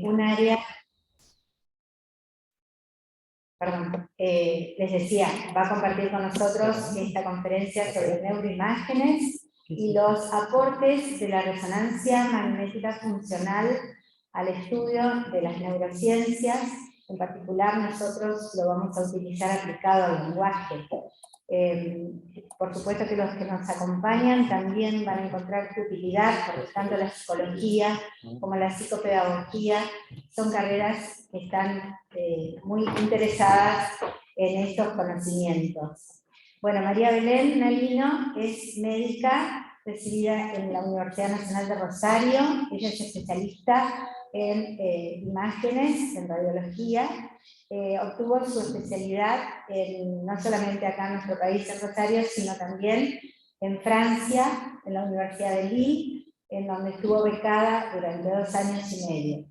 un área, perdón, les decía, va a compartir con nosotros esta conferencia sobre neuroimágenes y los aportes de la resonancia magnética funcional al estudio de las neurociencias. En particular, nosotros lo vamos a utilizar aplicado al lenguaje. Por supuesto que los que nos acompañan también van a encontrar su utilidad, por lo tanto la psicología como la psicopedagogía son carreras que están muy interesadas en estos conocimientos. Bueno, María Belén Nalino es médica recibida en la Universidad Nacional de Rosario. Ella es especialista en imágenes, en radiología. Obtuvo su especialidad no solamente acá en nuestro país, en Rosario, sino también en Francia, en la Universidad de Lille, en donde estuvo becada durante 2 años y medio.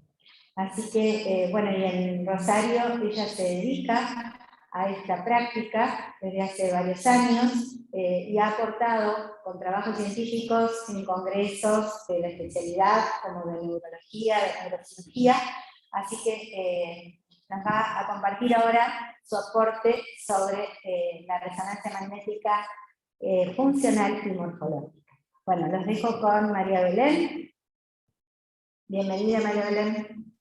Así que, bueno, y en Rosario ella se dedica a esta práctica desde hace varios años y ha aportado con trabajos científicos en congresos de la especialidad como de neurología, de neurocirugía. Así que nos va a compartir ahora su aporte sobre la resonancia magnética funcional y morfológica. Bueno, los dejo con María Belén. Bienvenida, María Belén.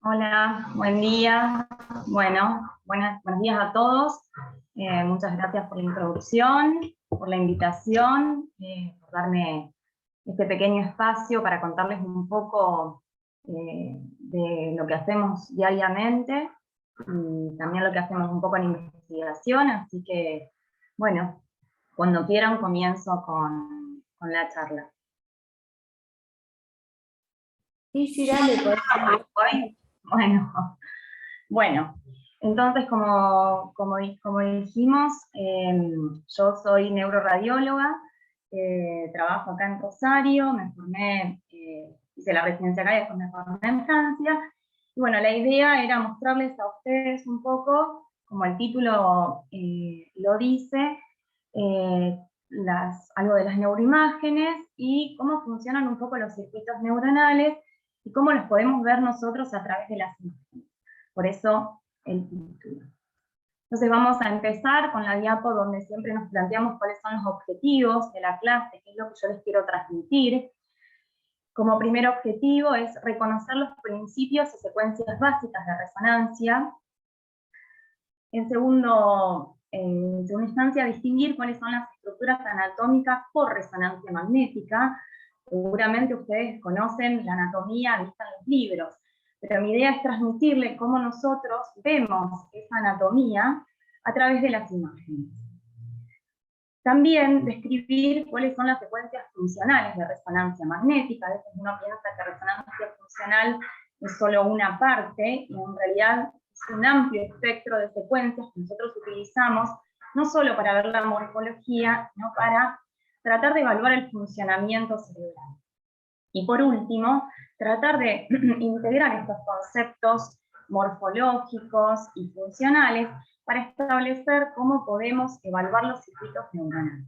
Hola, buen día. Bueno, buenos días a todos. Muchas gracias por la introducción, por la invitación, por darme este pequeño espacio para contarles un poco de lo que hacemos diariamente y también lo que hacemos un poco en investigación. Así que, bueno, cuando quieran comienzo con la charla. Sí, dale. Bueno, entonces como dijimos, yo soy neuroradióloga, trabajo acá en Rosario, me formé, hice la residencia acá y después me formé en Francia. Y bueno, la idea era mostrarles a ustedes un poco, como el título lo dice, algo de las neuroimágenes y cómo funcionan un poco los circuitos neuronales y cómo los podemos ver nosotros a través de las imágenes. Por eso el título. Entonces vamos a empezar con la diapo donde siempre nos planteamos cuáles son los objetivos de la clase, qué es lo que yo les quiero transmitir. Como primer objetivo es reconocer los principios y secuencias básicas de resonancia. En segunda instancia, distinguir cuáles son las estructuras anatómicas por resonancia magnética. Seguramente ustedes conocen la anatomía vista en los libros, pero mi idea es transmitirle cómo nosotros vemos esa anatomía a través de las imágenes. También describir cuáles son las secuencias funcionales de resonancia magnética. A veces uno piensa que resonancia funcional es solo una parte, y en realidad es un amplio espectro de secuencias que nosotros utilizamos, no solo para ver la morfología, sino para tratar de evaluar el funcionamiento cerebral. Y por último, tratar de integrar estos conceptos morfológicos y funcionales para establecer cómo podemos evaluar los circuitos neuronales.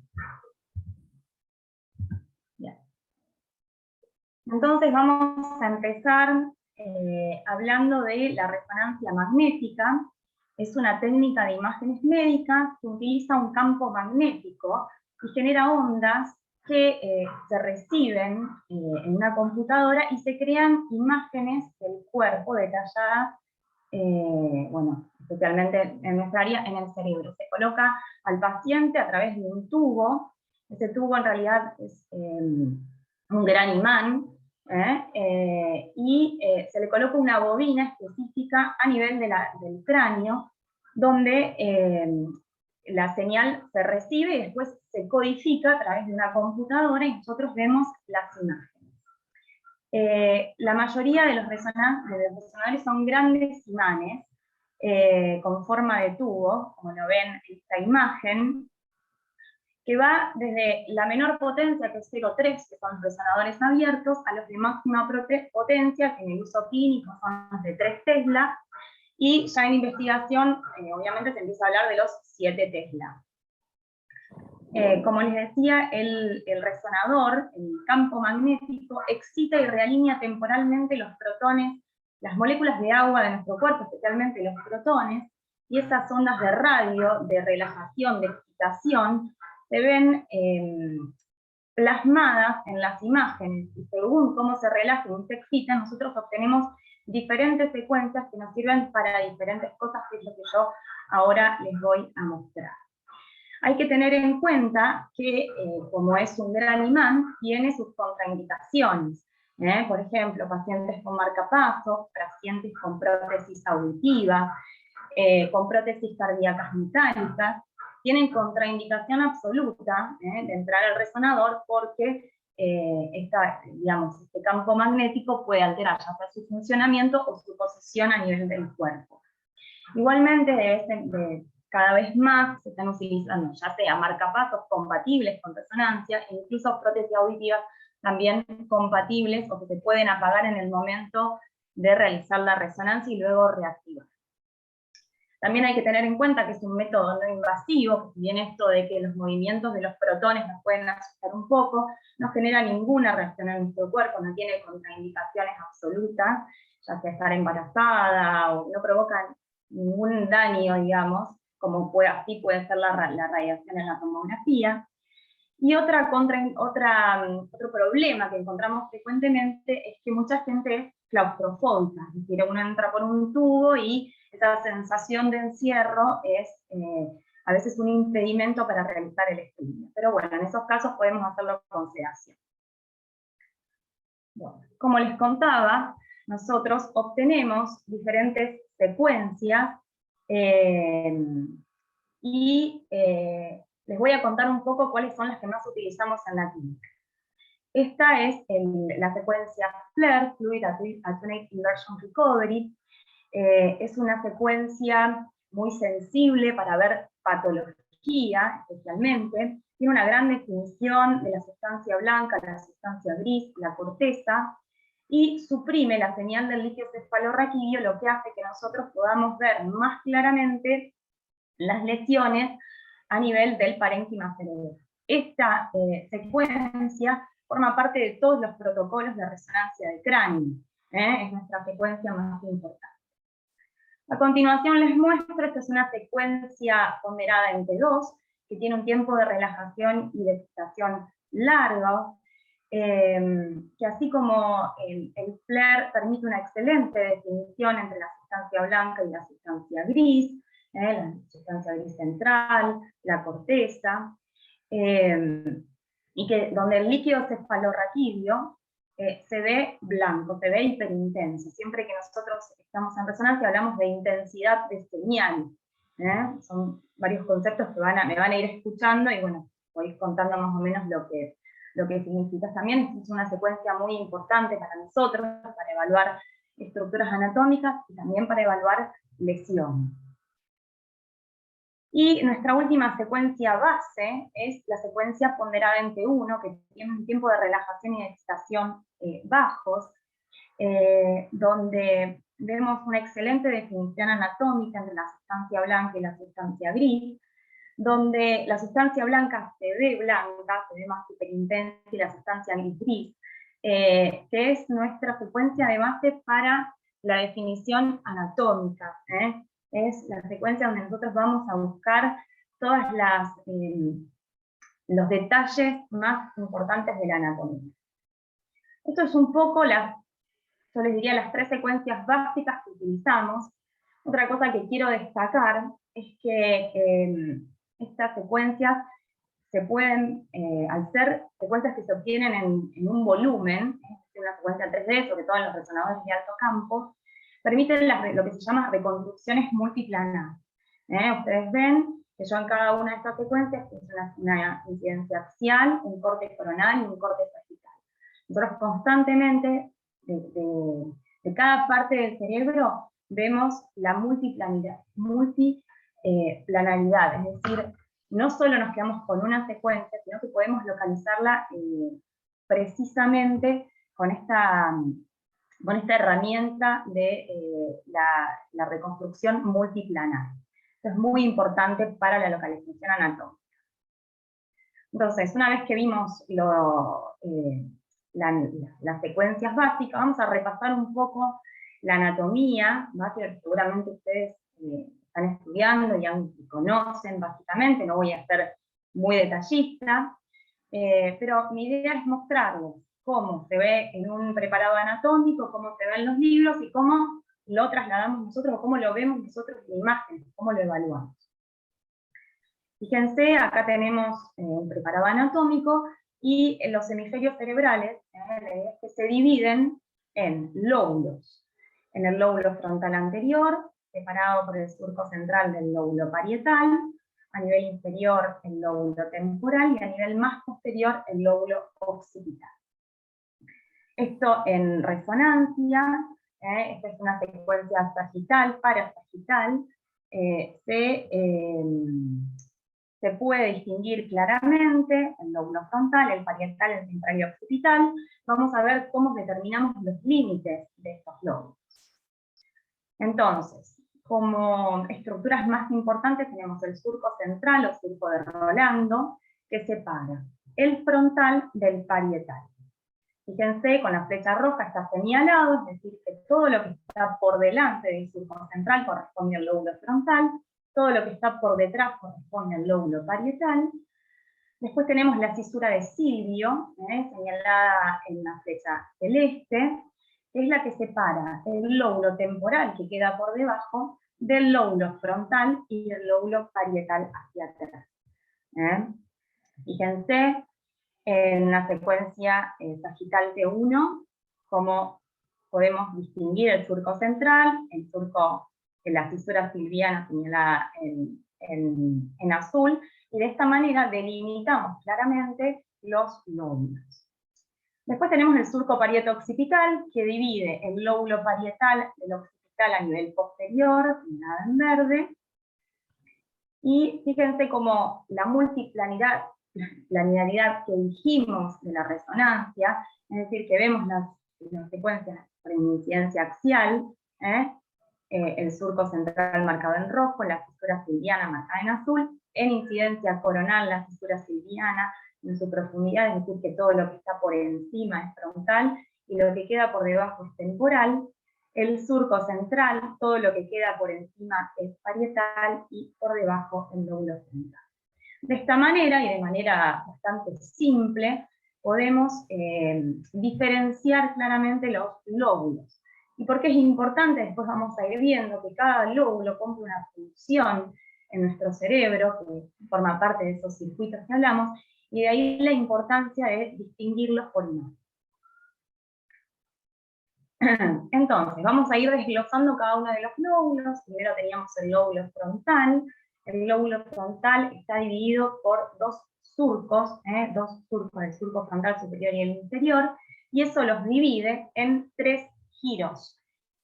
Bien. Entonces vamos a empezar hablando de la resonancia magnética. Es una técnica de imágenes médicas que utiliza un campo magnético y genera ondas que se reciben en una computadora y se crean imágenes del cuerpo detalladas, bueno, especialmente en nuestra área, en el cerebro. Se coloca al paciente a través de un tubo. Ese tubo en realidad es un gran imán, y se le coloca una bobina específica a nivel del cráneo, donde la señal se recibe y después se codifica a través de una computadora y nosotros vemos las imágenes. La mayoría de los resonadores son grandes imanes con forma de tubo, como lo ven en esta imagen, que va desde la menor potencia, que es 0,3, que son los resonadores abiertos, a los de máxima potencia, que en el uso clínico son los de 3 Tesla, y ya en investigación, obviamente se empieza a hablar de los 7 Tesla. Como les decía, el resonador, el campo magnético, excita y realinea temporalmente los protones las moléculas de agua de nuestro cuerpo, especialmente los protones, y esas ondas de radio, de relajación, de excitación, se ven plasmadas en las imágenes, y según cómo se relajan y se excitan, nosotros obtenemos diferentes secuencias que nos sirven para diferentes cosas, que es lo que yo ahora les voy a mostrar. Hay que tener en cuenta que, como es un gran imán, tiene sus contraindicaciones. Por ejemplo, pacientes con marcapasos, pacientes con prótesis auditiva, con prótesis cardíacas metálicas, tienen contraindicación absoluta de entrar al resonador porque este campo magnético puede alterar ya sea su funcionamiento o su posición a nivel del cuerpo. Igualmente, cada vez más se están utilizando ya sea marcapasos compatibles con resonancia, e incluso prótesis auditivas también compatibles o que se pueden apagar en el momento de realizar la resonancia y luego reactivar. También hay que tener en cuenta que es un método no invasivo, que si bien esto de que los movimientos de los protones nos pueden asustar un poco, no genera ninguna reacción en nuestro cuerpo, no tiene contraindicaciones absolutas, ya sea estar embarazada, o no provoca ningún daño, digamos, como así puede ser la radiación en la tomografía. Y otro problema que encontramos frecuentemente es que mucha gente es claustrofóbica, es decir, uno entra por un tubo y esa sensación de encierro es a veces un impedimento para realizar el estudio. Pero bueno, en esos casos podemos hacerlo con sedación. Bueno, como les contaba, nosotros obtenemos diferentes secuencias les voy a contar un poco cuáles son las que más utilizamos en la clínica. Esta es la secuencia FLAIR, Fluid Attenuated Inversion Recovery. Es una secuencia muy sensible para ver patología, especialmente. Tiene una gran definición de la sustancia blanca, la sustancia gris, la corteza, y suprime la señal del líquido cefalorraquídeo, lo que hace que nosotros podamos ver más claramente las lesiones a nivel del parénquima cerebral. Esta secuencia forma parte de todos los protocolos de resonancia de cráneo. Es nuestra secuencia más importante. A continuación les muestro, esta es una secuencia ponderada en T2, que tiene un tiempo de relajación y de excitación largo, que así como el FLAIR permite una excelente definición entre la sustancia blanca y la sustancia gris, la sustancia gris central, la corteza, y que donde el líquido cefalorraquídeo se ve blanco, se ve hiperintenso. Siempre que nosotros estamos en resonancia hablamos de intensidad de señal. Son varios conceptos que me van a ir escuchando y bueno, voy contando más o menos lo que significa. También es una secuencia muy importante para nosotros, para evaluar estructuras anatómicas y también para evaluar lesiones. Y nuestra última secuencia base es la secuencia ponderada en T1, que tiene un tiempo de relajación y de excitación bajos, donde vemos una excelente definición anatómica entre la sustancia blanca y la sustancia gris, donde la sustancia blanca se ve blanca, se ve más hiperintensa, y la sustancia gris, que es nuestra secuencia de base para la definición anatómica. Es la secuencia donde nosotros vamos a buscar todos los detalles más importantes de la anatomía. Esto es un poco yo les diría las 3 secuencias básicas que utilizamos. Otra cosa que quiero destacar es que estas secuencias se pueden, al ser secuencias que se obtienen en un volumen, una secuencia 3D, sobre todo en los resonadores de alto campo, permiten lo que se llama reconstrucciones multiplanar. Ustedes ven que yo en cada una de estas secuencias tengo una incidencia axial, un corte coronal y un corte sagital. Nosotros constantemente, de cada parte del cerebro, vemos la multiplanaridad, es decir, no solo nos quedamos con una secuencia, sino que podemos localizarla precisamente con esta herramienta de la reconstrucción multiplanar. Esto es muy importante para la localización anatómica. Entonces, una vez que vimos las secuencias básicas, vamos a repasar un poco la anatomía, ¿no? Que seguramente ustedes están estudiando y conocen básicamente, no voy a ser muy detallista, pero mi idea es mostrarles cómo se ve en un preparado anatómico, cómo se ve en los libros y cómo lo trasladamos nosotros, o cómo lo vemos nosotros en imágenes, cómo lo evaluamos. Fíjense, acá tenemos un preparado anatómico y los hemisferios cerebrales que se dividen en lóbulos. En el lóbulo frontal anterior, separado por el surco central del lóbulo parietal, a nivel inferior el lóbulo temporal y a nivel más posterior el lóbulo occipital. Esto en resonancia, esta es una secuencia sagital, parasagital, se puede distinguir claramente el lóbulo frontal, el parietal, el central y occipital. Vamos a ver cómo determinamos los límites de estos lóbulos. Entonces, como estructuras más importantes tenemos el surco central o surco de Rolando, que separa el frontal del parietal. Fíjense, con la flecha roja está señalado, es decir, que todo lo que está por delante del surco central corresponde al lóbulo frontal, todo lo que está por detrás corresponde al lóbulo parietal. Después tenemos la cisura de Silvio, señalada en la flecha celeste, que es la que separa el lóbulo temporal, que queda por debajo, del lóbulo frontal y el lóbulo parietal hacia atrás. Fíjense en la secuencia sagital T1, cómo podemos distinguir el surco central, el surco de la fisura silviana señalada en azul, y de esta manera delimitamos claramente los lóbulos. Después tenemos el surco parieto-occipital, que divide el lóbulo parietal del occipital a nivel posterior, señalado en verde, y fíjense cómo la multiplanidad que dijimos de la resonancia, es decir, que vemos las secuencias por incidencia axial, el surco central marcado en rojo, la fisura silviana marcada en azul, en incidencia coronal la fisura silviana en su profundidad, es decir, que todo lo que está por encima es frontal y lo que queda por debajo es temporal. El surco central, todo lo que queda por encima es parietal y por debajo el lóbulo central. De esta manera, y de manera bastante simple, podemos diferenciar claramente los lóbulos. ¿Y por qué es importante? Después vamos a ir viendo que cada lóbulo cumple una función en nuestro cerebro, que forma parte de esos circuitos que hablamos, y de ahí la importancia de distinguirlos por imagen. Entonces, vamos a ir desglosando cada uno de los lóbulos. Primero teníamos el lóbulo frontal. El lóbulo frontal está dividido por dos surcos, el surco frontal superior y el inferior, y eso los divide en tres giros.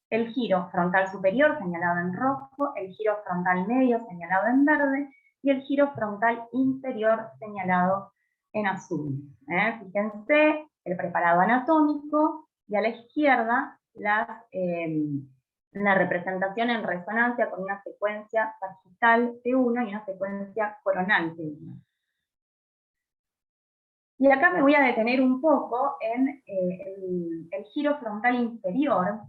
El giro frontal superior, señalado en rojo, el giro frontal medio, señalado en verde, y el giro frontal inferior, señalado en azul. Fíjense, el preparado anatómico, y a la izquierda la representación en resonancia con una secuencia sagital T1 y una secuencia coronal T1. Y acá me voy a detener un poco en el giro frontal inferior,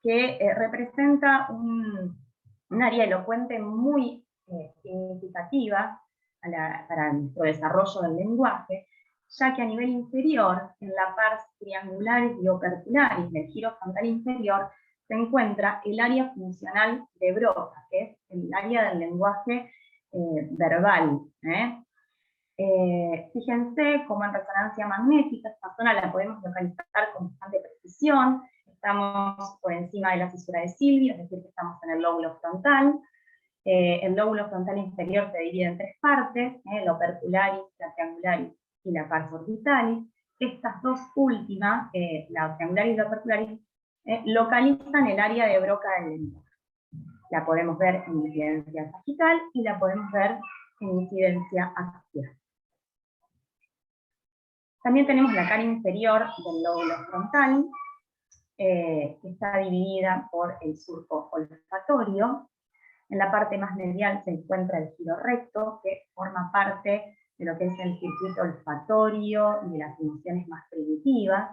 que representa un área elocuente muy significativa para nuestro desarrollo del lenguaje, ya que a nivel inferior, en la pars triangularis y opercularis del giro frontal inferior, se encuentra el área funcional de Broca, que es el área del lenguaje verbal. Fíjense cómo en resonancia magnética esta zona la podemos localizar con bastante precisión. Estamos por encima de la fisura de Silvio, es decir, que estamos en el lóbulo frontal. El lóbulo frontal inferior se divide en tres partes, el opercularis, la triangularis y la pars orbitalis. Estas dos últimas, la triangularis y la opercularis, localizan el área de Broca del lenguaje. La podemos ver en incidencia sagital y la podemos ver en incidencia axial. También tenemos la cara inferior del lóbulo frontal, que está dividida por el surco olfatorio. En la parte más medial se encuentra el giro recto, que forma parte de lo que es el circuito olfatorio y de las emociones más primitivas.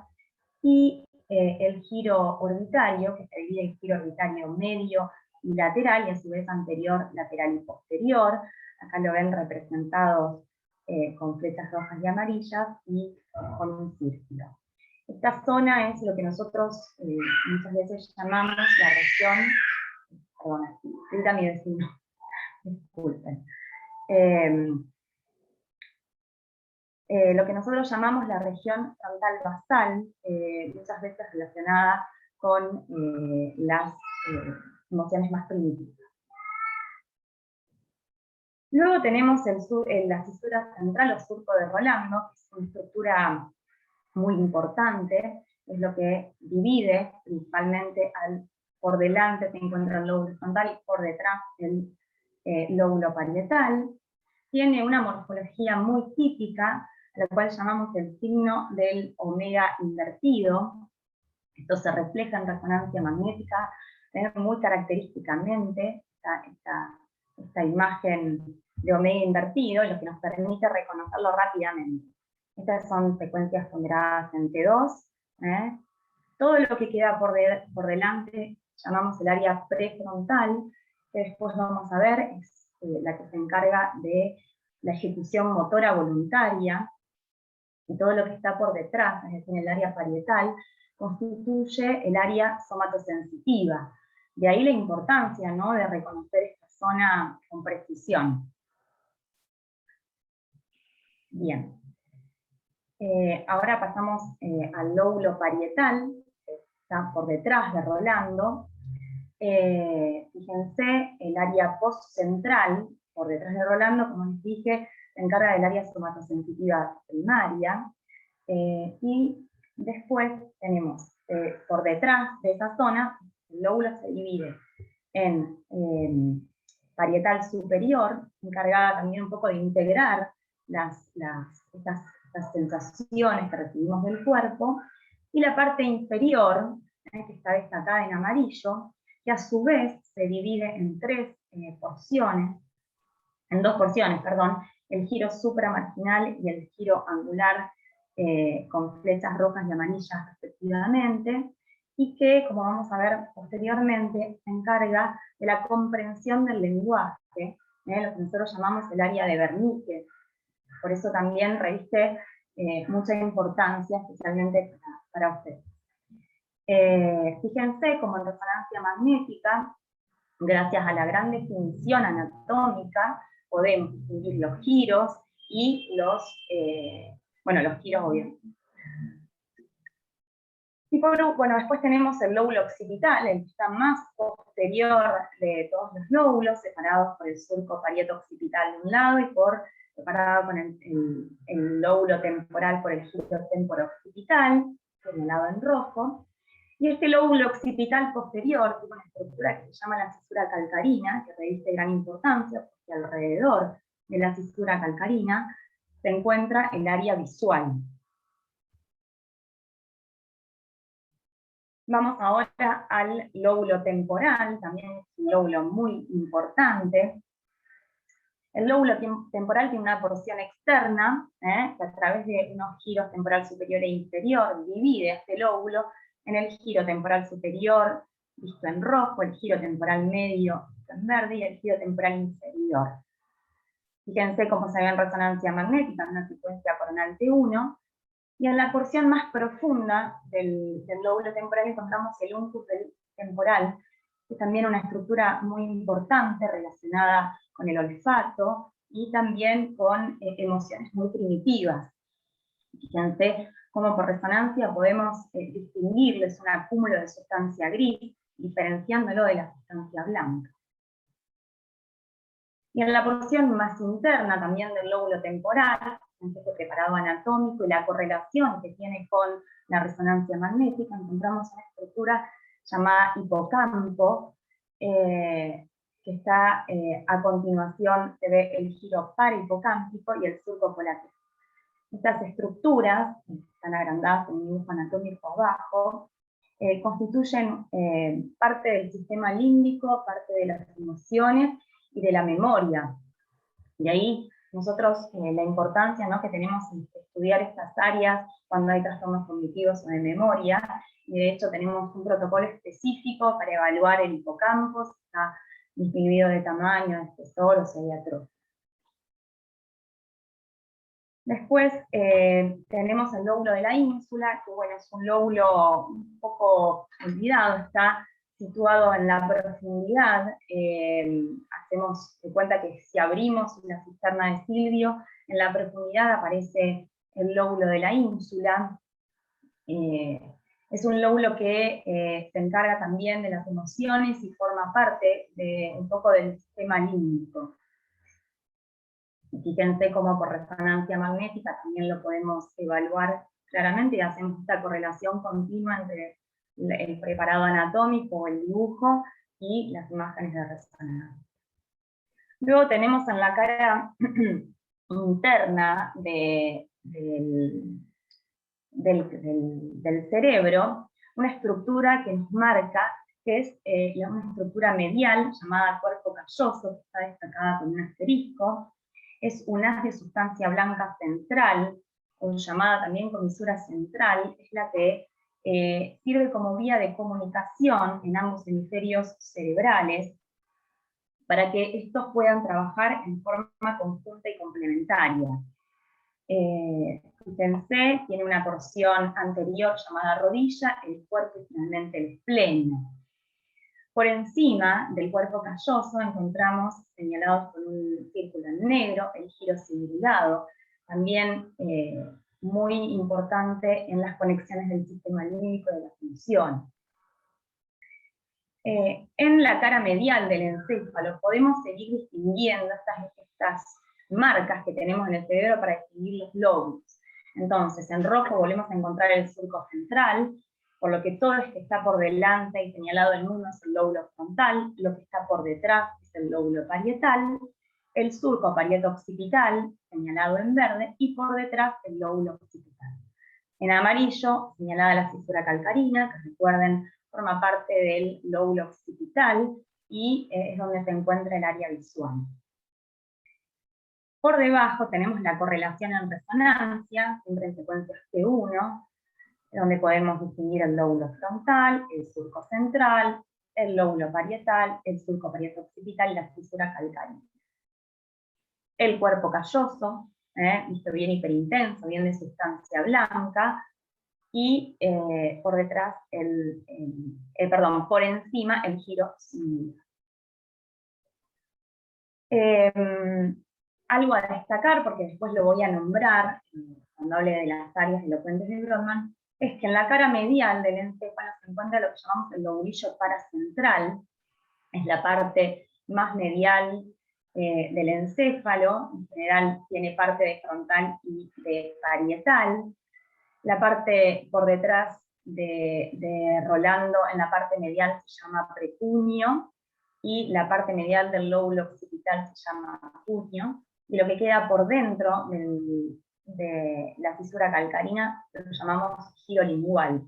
Y el giro orbitario, que se divide en giro orbitario medio y lateral, y a su vez anterior, lateral y posterior. Acá lo ven representados con flechas rojas y amarillas y con un círculo. Esta zona es lo que nosotros muchas veces llamamos la región, perdón, grita mi vecino, disculpen. Lo que nosotros llamamos la región frontal basal, muchas veces relacionada con las emociones más primitivas. Luego tenemos la fisura central o surco de Rolando, que es una estructura muy importante, es lo que divide principalmente por delante se encuentra el lóbulo frontal y por detrás el lóbulo parietal. Tiene una morfología muy típica, a la cual llamamos el signo del omega invertido. Esto se refleja en resonancia magnética, muy característicamente esta imagen de omega invertido, lo que nos permite reconocerlo rápidamente. Estas son secuencias ponderadas en T2. Todo lo que queda por delante llamamos el área prefrontal, que después vamos a ver, es la que se encarga de la ejecución motora voluntaria, y todo lo que está por detrás, es decir, el área parietal, constituye el área somatosensitiva. De ahí la importancia, ¿no?, de reconocer esta zona con precisión. Bien. Ahora pasamos al lóbulo parietal, que está por detrás de Rolando. Fíjense, el área postcentral, por detrás de Rolando, como les dije, se encarga del área somatosensitiva primaria, y después tenemos, por detrás de esa zona, el lóbulo se divide en parietal superior, encargada también un poco de integrar estas sensaciones que recibimos del cuerpo, y la parte inferior, que está destacada en amarillo, que a su vez se divide en dos porciones, el giro supramarginal y el giro angular, con flechas rojas y amarillas respectivamente, y que, como vamos a ver posteriormente, se encarga de la comprensión del lenguaje, lo que nosotros llamamos el área de Wernicke. Por eso también reviste mucha importancia, especialmente para ustedes. Fíjense como en resonancia magnética, gracias a la gran definición anatómica, podemos distinguir los giros y los giros obviamente. Y después tenemos el lóbulo occipital, el que está más posterior de todos los lóbulos, separados por el surco parieto-occipital de un lado y separado con el lóbulo temporal por el giro temporo-occipital, señalado en rojo. Y este lóbulo occipital posterior tiene una estructura que se llama la fisura calcarina, que reviste gran importancia, porque alrededor de la fisura calcarina se encuentra el área visual. Vamos ahora al lóbulo temporal, también es un lóbulo muy importante. El lóbulo temporal tiene una porción externa, que a través de unos giros temporal superior e inferior divide este lóbulo en el giro temporal superior, visto en rojo, el giro temporal medio, visto en verde, y el giro temporal inferior. Fíjense cómo se ve en resonancia magnética, en una secuencia coronal T1, y en la porción más profunda del lóbulo temporal encontramos el uncus temporal, que es también una estructura muy importante relacionada con el olfato y también con emociones muy primitivas. Fíjense cómo por resonancia podemos distinguirles un acúmulo de sustancia gris, diferenciándolo de la sustancia blanca. Y en la porción más interna también del lóbulo temporal, este preparado anatómico y la correlación que tiene con la resonancia magnética, encontramos una estructura llamada hipocampo, que está a continuación, se ve el giro parahipocámpico y el surco polateral. Estas estructuras, que están agrandadas en un dibujo anatómico abajo, constituyen parte del sistema límbico, parte de las emociones y de la memoria. Y ahí nosotros la importancia, ¿no?, que tenemos en estudiar estas áreas cuando hay trastornos cognitivos o de memoria, y de hecho tenemos un protocolo específico para evaluar el hipocampo, si está disminuido de tamaño, de espesor o si hay atrofia. Después tenemos el lóbulo de la ínsula, que bueno, es un lóbulo un poco olvidado, está situado en la profundidad. Hacemos de cuenta que si abrimos la cisterna de Silvio, en la profundidad aparece el lóbulo de la ínsula. Es un lóbulo que se encarga también de las emociones y forma parte de un poco del sistema límbico. Fíjense cómo por resonancia magnética también lo podemos evaluar claramente y hacemos esta correlación continua entre el preparado anatómico, el dibujo y las imágenes de resonancia. Luego tenemos en la cara interna del cerebro una estructura que nos marca, que es una estructura medial llamada cuerpo calloso, que está destacada con un asterisco. Es un haz de sustancia blanca central, o llamada también comisura central, es la que sirve como vía de comunicación en ambos hemisferios cerebrales, para que estos puedan trabajar en forma conjunta y complementaria. Fíjense, tiene una porción anterior llamada rodilla, el cuerpo y finalmente el espleno. Por encima del cuerpo calloso encontramos señalados con un círculo en negro el giro cingulado, también muy importante en las conexiones del sistema límbico de la función. En la cara medial del encéfalo podemos seguir distinguiendo estas marcas que tenemos en el cerebro para distinguir los lóbulos. Entonces, en rojo volvemos a encontrar el surco central, por lo que todo lo que está por delante y señalado en uno es el lóbulo frontal, lo que está por detrás es el lóbulo parietal, el surco parieto-occipital, señalado en verde, y por detrás el lóbulo occipital. En amarillo, señalada la fisura calcarina, que recuerden, forma parte del lóbulo occipital, y es donde se encuentra el área visual. Por debajo tenemos la correlación en resonancia, siempre en secuencias P1, donde podemos distinguir el lóbulo frontal, el surco central, el lóbulo parietal, el surco parieto-occipital y la fisura calcárea. El cuerpo calloso, visto bien hiperintenso, bien de sustancia blanca, y por detrás, por encima el giro singular. Algo a destacar, porque después lo voy a nombrar cuando hable de las áreas de los puentes de Brodmann, es que en la cara medial del encéfalo se encuentra lo que llamamos el lobulillo paracentral, es la parte más medial del encéfalo, en general tiene parte de frontal y de parietal. La parte por detrás de Rolando, en la parte medial se llama precunio, y la parte medial del lóbulo occipital se llama cunio, y lo que queda por dentro de la fisura calcarina lo llamamos giro lingual.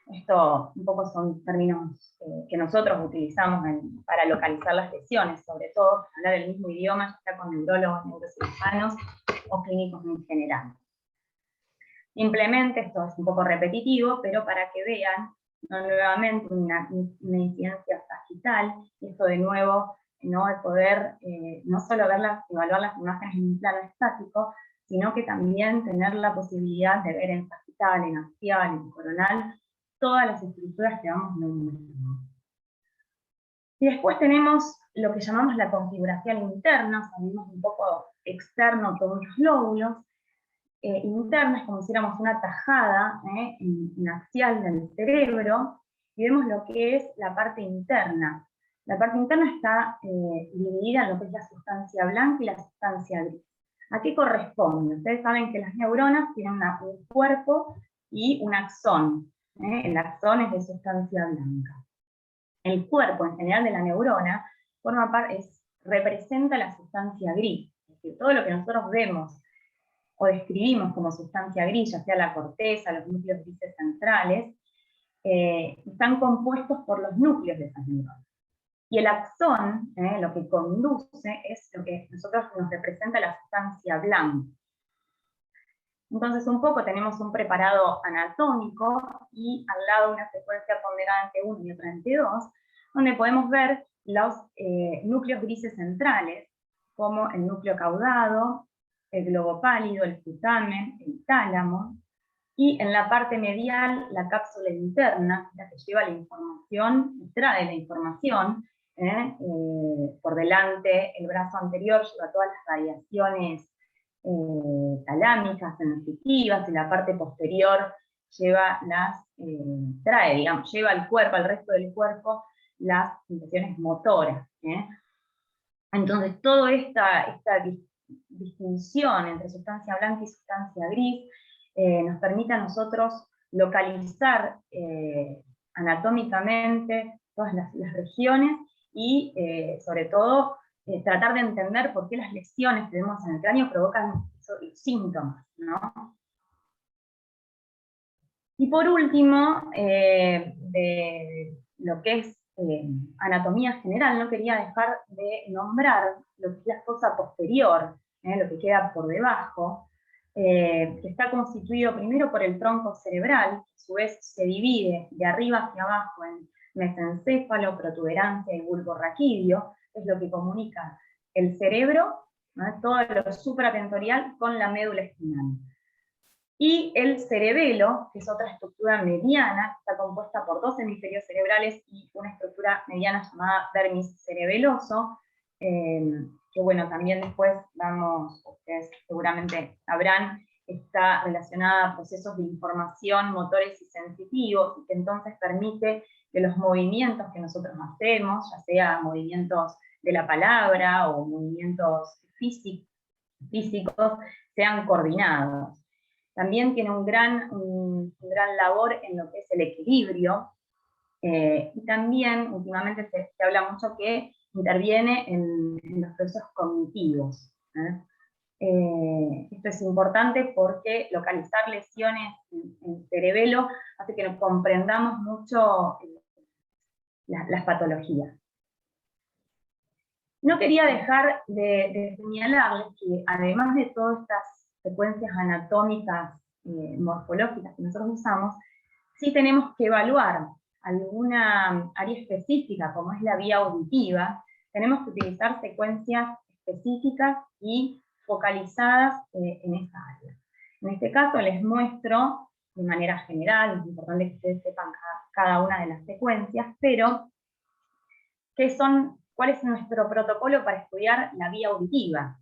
Esto un poco son términos que nosotros utilizamos para localizar las lesiones, sobre todo hablar el mismo idioma, ya sea con neurólogos, neurocirujanos o clínicos en general. Simplemente, esto es un poco repetitivo, pero para que vean nuevamente una incidencia sagital, y esto de nuevo, ¿no?, el poder no solo evaluar las imágenes en un plano estático, sino que también tener la posibilidad de ver en sagital, en axial, en coronal, todas las estructuras que vamos nombrando. Y después tenemos lo que llamamos la configuración interna, salimos un poco externo todos los lóbulos. Interna es como si hiciéramos una tajada en axial del cerebro, y vemos lo que es la parte interna. La parte interna está dividida en lo que es la sustancia blanca y la sustancia gris. ¿A qué corresponde? Ustedes saben que las neuronas tienen un cuerpo y un axón. El axón es de sustancia blanca. El cuerpo en general de la neurona representa la sustancia gris. Es decir, todo lo que nosotros vemos o describimos como sustancia gris, ya sea la corteza, los núcleos grises centrales, están compuestos por los núcleos de esas neuronas. Y el axón, lo que conduce, es lo que nosotros nos representa la sustancia blanca. Entonces un poco tenemos un preparado anatómico y al lado una secuencia ponderada en T1 y otra en T2, donde podemos ver los núcleos grises centrales, como el núcleo caudado, el globo pálido, el putamen, el tálamo, y en la parte medial la cápsula interna, la que lleva la información, trae la información, por delante el brazo anterior lleva todas las radiaciones talámicas, sensitivas, y la parte posterior lleva lleva al cuerpo, al resto del cuerpo, las sensaciones motoras. Entonces, toda esta distinción entre sustancia blanca y sustancia gris nos permite a nosotros localizar anatómicamente todas las regiones y, sobre todo, tratar de entender por qué las lesiones que vemos en el cráneo provocan síntomas, ¿no? Y por último, de lo que es anatomía general, no quería dejar de nombrar lo que es la fosa posterior, lo que queda por debajo, que está constituido primero por el tronco cerebral, que a su vez se divide de arriba hacia abajo en mesencéfalo, protuberancia y bulbo raquídeo, que es lo que comunica el cerebro, ¿no?, todo lo supratentorial, con la médula espinal. Y el cerebelo, que es otra estructura mediana, que está compuesta por dos hemisferios cerebrales y una estructura mediana llamada dermis cerebeloso, que bueno, también después ustedes seguramente sabrán, está relacionada a procesos de información motores y sensitivos, y que entonces permite que los movimientos que nosotros hacemos, ya sea movimientos de la palabra o movimientos físicos, sean coordinados. También tiene un gran labor en lo que es el equilibrio, y también últimamente se habla mucho que interviene en los procesos cognitivos. Esto es importante porque localizar lesiones en el cerebelo hace que nos comprendamos mucho las patologías. No quería dejar de señalarles que, además de todas estas secuencias anatómicas morfológicas que nosotros usamos, sí tenemos que evaluar alguna área específica, como es la vía auditiva. Tenemos que utilizar secuencias específicas y focalizadas en esa área. En este caso les muestro de manera general, es importante que ustedes sepan cada una de las secuencias, pero ¿cuál es nuestro protocolo para estudiar la vía auditiva?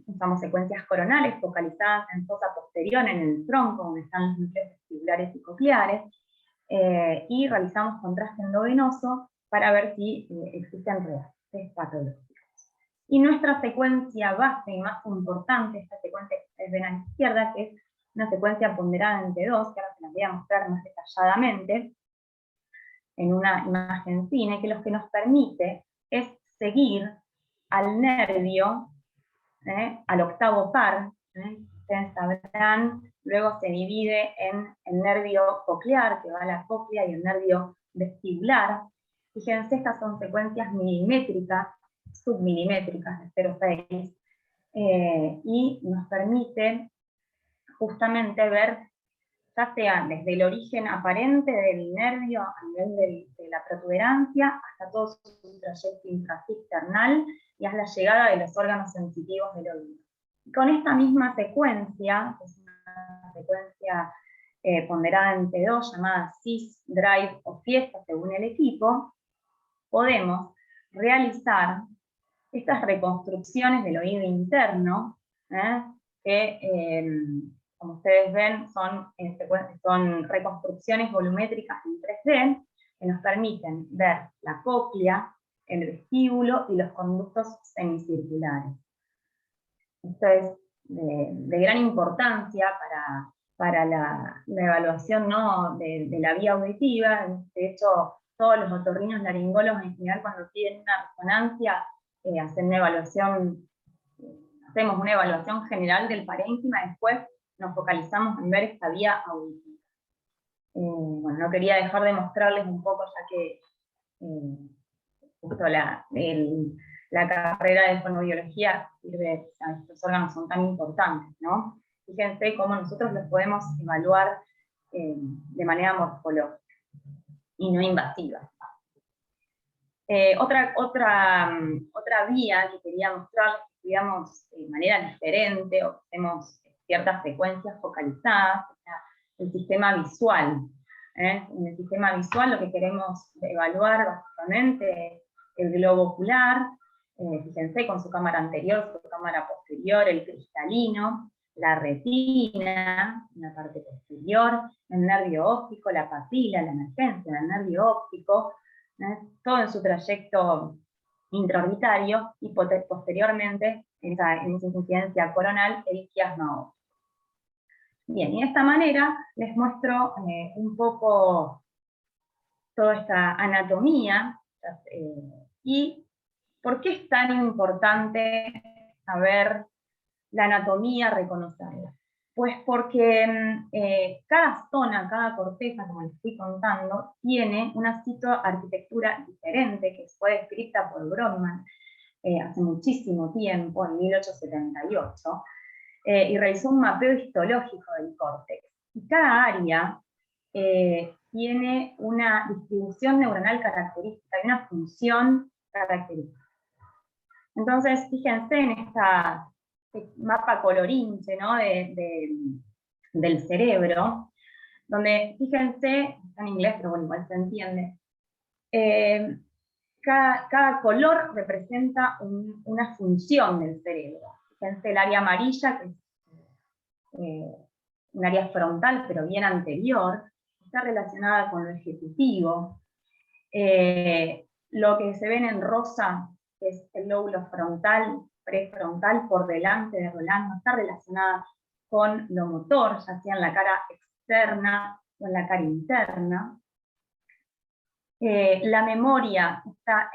Usamos secuencias coronales focalizadas en fosa posterior, en el tronco, donde están los núcleos vestibulares y cocleares, y realizamos contraste endovenoso para ver si existen reacciones patológicas. Y nuestra secuencia base y más importante, esta secuencia que ustedes ven a la izquierda, que es una secuencia ponderada en T2, que ahora se las voy a mostrar más detalladamente en una imagen cine, que lo que nos permite es seguir al nervio, al octavo par, ustedes sabrán, luego se divide en el nervio coclear, que va a la cóclea, y el nervio vestibular. Fíjense, estas son secuencias milimétricas, submilimétricas, de 0,6, y nos permite justamente ver, ya sea desde el origen aparente del nervio a nivel de la protuberancia, hasta todo su trayecto intracisternal y hasta la llegada de los órganos sensitivos del oído. Y con esta misma secuencia, que es una secuencia ponderada en T2, llamada CIS, DRIVE o FIESTA, según el equipo, podemos realizar estas reconstrucciones del oído interno, que como ustedes ven, son reconstrucciones volumétricas en 3D, que nos permiten ver la cóclea, el vestíbulo y los conductos semicirculares. Esto es de gran importancia para la evaluación, ¿no?, de la vía auditiva. De hecho, todos los otorrinos laringólogos en general, cuando piden una resonancia, hacemos una evaluación general del parénquima, después nos focalizamos en ver esta vía auditiva. Bueno, no quería dejar de mostrarles un poco, ya que justo la carrera de fonoaudiología sirve, estos órganos son tan importantes, ¿no? Fíjense cómo nosotros los podemos evaluar de manera morfológica y no invasiva. Otra vía que quería mostrar, que estudiamos de manera diferente, o hacemos ciertas frecuencias focalizadas, el sistema visual. En el sistema visual lo que queremos evaluar básicamente es el globo ocular, fíjense con su cámara anterior, su cámara posterior, el cristalino, la retina, la parte posterior, el nervio óptico, la papila, la emergencia del nervio óptico, todo en su trayecto intraorbitario, y posteriormente, en esa insuficiencia coronal, el quiasma óptico. Bien, y de esta manera les muestro un poco toda esta anatomía, y por qué es tan importante saber la anatomía, reconocerla. Pues porque cada zona, cada corteza, como les fui contando, tiene una citoarquitectura diferente que fue descrita por Brodmann hace muchísimo tiempo, en 1878, y realizó un mapeo histológico del córtex. Y cada área tiene una distribución neuronal característica y una función característica. Entonces, fíjense en este mapa colorinche, ¿no? del cerebro, donde, fíjense, está en inglés, pero bueno, igual se entiende, cada color representa una función del cerebro. Fíjense el área amarilla, que es un área frontal, pero bien anterior, está relacionada con lo ejecutivo. Lo que se ven en rosa, que es el lóbulo frontal, prefrontal, por delante de Rolando, está relacionada con lo motor, ya sea en la cara externa o en la cara interna. La memoria está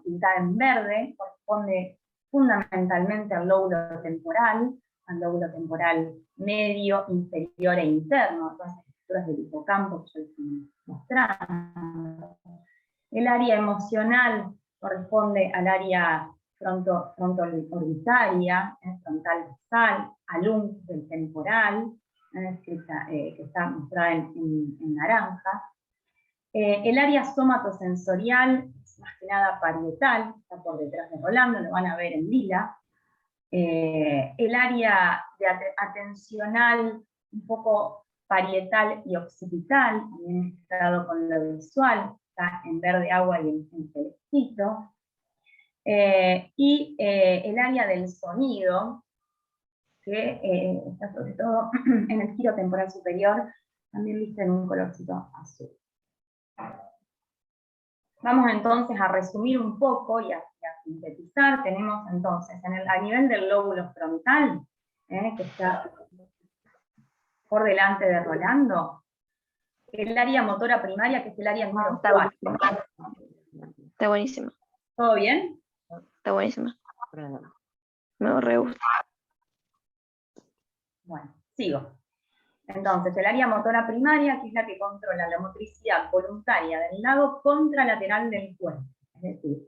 pintada en verde, corresponde fundamentalmente al lóbulo temporal medio, inferior e interno, todas las estructuras del hipocampo que yo les estoy mostrando. El área emocional corresponde al área frontal-orbitaria, frontal basal, al del temporal, que está mostrada en naranja. El área somatosensorial es más que nada parietal, está por detrás de Rolando, lo van a ver en lila. El área atencional, un poco parietal y occipital, también mezclado con lo visual, está en verde agua y en celestito. Y el área del sonido, que está sobre todo en el giro temporal superior, también viste en un colorcito azul. Vamos entonces a resumir un poco y a sintetizar. Tenemos entonces a nivel del lóbulo frontal, que está por delante de Rolando, el área motora primaria, que es el área número 4. Está buenísimo. ¿Todo bien? Está buenísimo. Me re gusta. Bueno, sigo. Entonces, el área motora primaria, que es la que controla la motricidad voluntaria del lado contralateral del cuerpo. Es decir,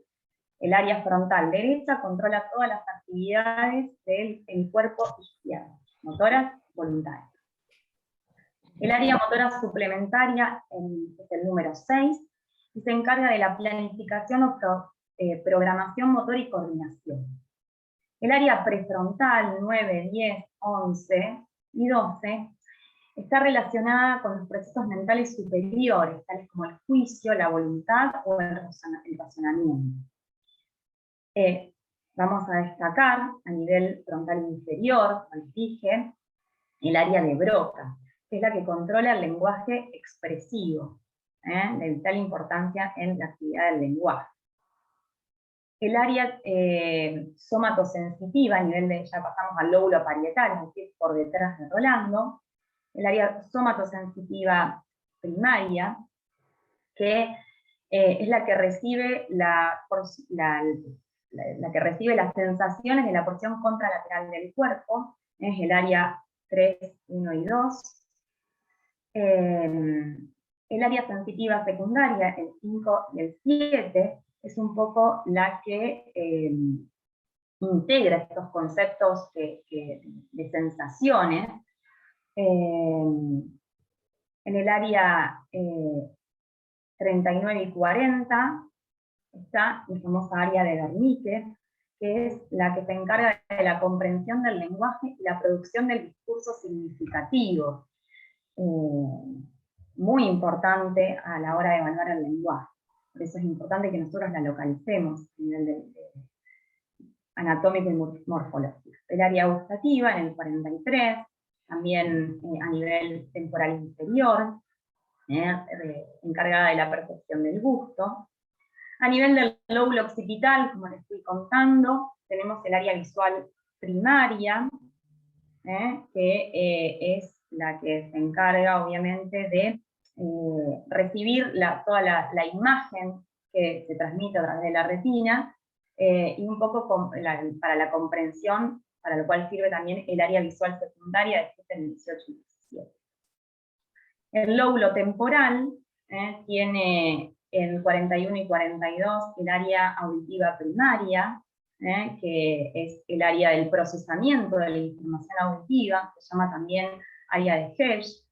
el área frontal derecha controla todas las actividades del cuerpo izquierdo, motoras voluntarias. El área motora suplementaria es el número 6, y se encarga de la planificación o programación motora y coordinación. El área prefrontal, 9, 10, 11 y 12, está relacionada con los procesos mentales superiores, tales como el juicio, la voluntad o el razonamiento. Vamos a destacar a nivel frontal inferior, como les dije, el área de Broca, que es la que controla el lenguaje expresivo, de vital importancia en la actividad del lenguaje. El área somatosensitiva, a nivel de, ya pasamos al lóbulo parietal, es decir, por detrás de Rolando, el área somatosensitiva primaria, que es la que recibe la que recibe las sensaciones de la porción contralateral del cuerpo, es el área 3, 1 y 2. El área sensitiva secundaria, el 5 y el 7, es un poco la que integra estos conceptos de sensaciones. En el área 39 y 40 está la famosa área de Wernicke, que es la que se encarga de la comprensión del lenguaje y la producción del discurso significativo. Muy importante a la hora de evaluar el lenguaje. Por eso es importante que nosotros la localicemos a nivel anatómico y morfológico. El área gustativa en el 43, también a nivel temporal inferior, encargada de la percepción del gusto. A nivel del lóbulo occipital, como les estoy contando, tenemos el área visual primaria, que es la que se encarga obviamente de recibir toda la imagen que se transmite a través de la retina, y un poco para la comprensión, para lo cual sirve también el área visual secundaria de el 18 y 17. El lóbulo temporal tiene en 41 y 42 el área auditiva primaria, que es el área del procesamiento de la información auditiva, se llama también área de Hirsch,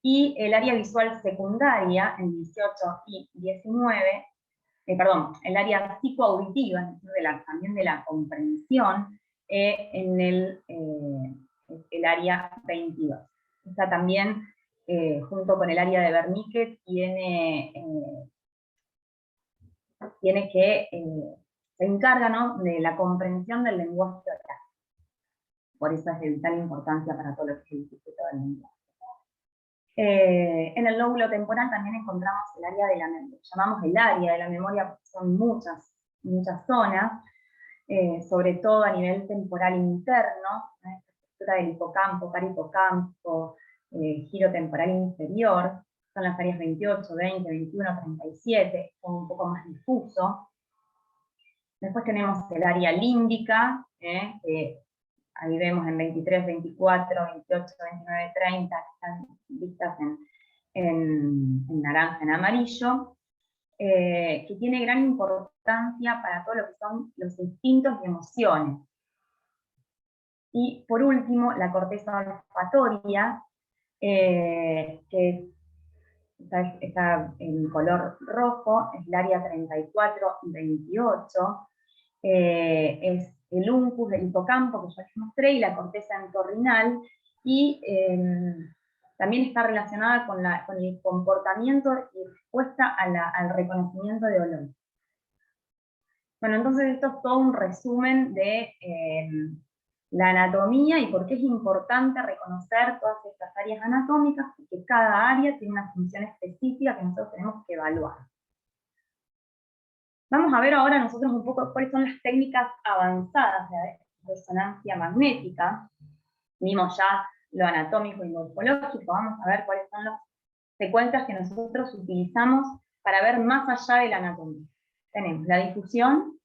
y el área visual secundaria en 18 y 19, el área psicoauditiva, es decir, también de la comprensión, en el área 22. Está también, junto con el área de Wernicke, se encarga, ¿no?, de la comprensión del lenguaje oral. Por eso es de vital importancia para todo lo que es el circuito del lenguaje. En el lóbulo temporal también encontramos el área de la memoria, llamamos el área de la memoria porque son muchas zonas, sobre todo a nivel temporal interno, estructura del hipocampo, parahipocampo, giro temporal inferior, son las áreas 28, 20, 21, 37, son un poco más difuso. Después tenemos el área límbica, que ahí vemos en 23, 24, 28, 29, 30, que están vistas en naranja, en amarillo, que tiene gran importancia para todo lo que son los instintos y emociones. Y por último, la corteza olfatoria, que está en color rojo, es el área 34 y 28, es el uncus del hipocampo que ya les mostré, y la corteza entorrinal, y también está relacionada con el comportamiento y respuesta al reconocimiento de olor. Bueno, entonces esto es todo un resumen de la anatomía y por qué es importante reconocer todas estas áreas anatómicas, porque cada área tiene una función específica que nosotros tenemos que evaluar. Vamos a ver ahora nosotros un poco cuáles son las técnicas avanzadas de resonancia magnética. Vimos ya lo anatómico y morfológico, vamos a ver cuáles son las secuencias que nosotros utilizamos para ver más allá de la anatomía. Tenemos la difusión,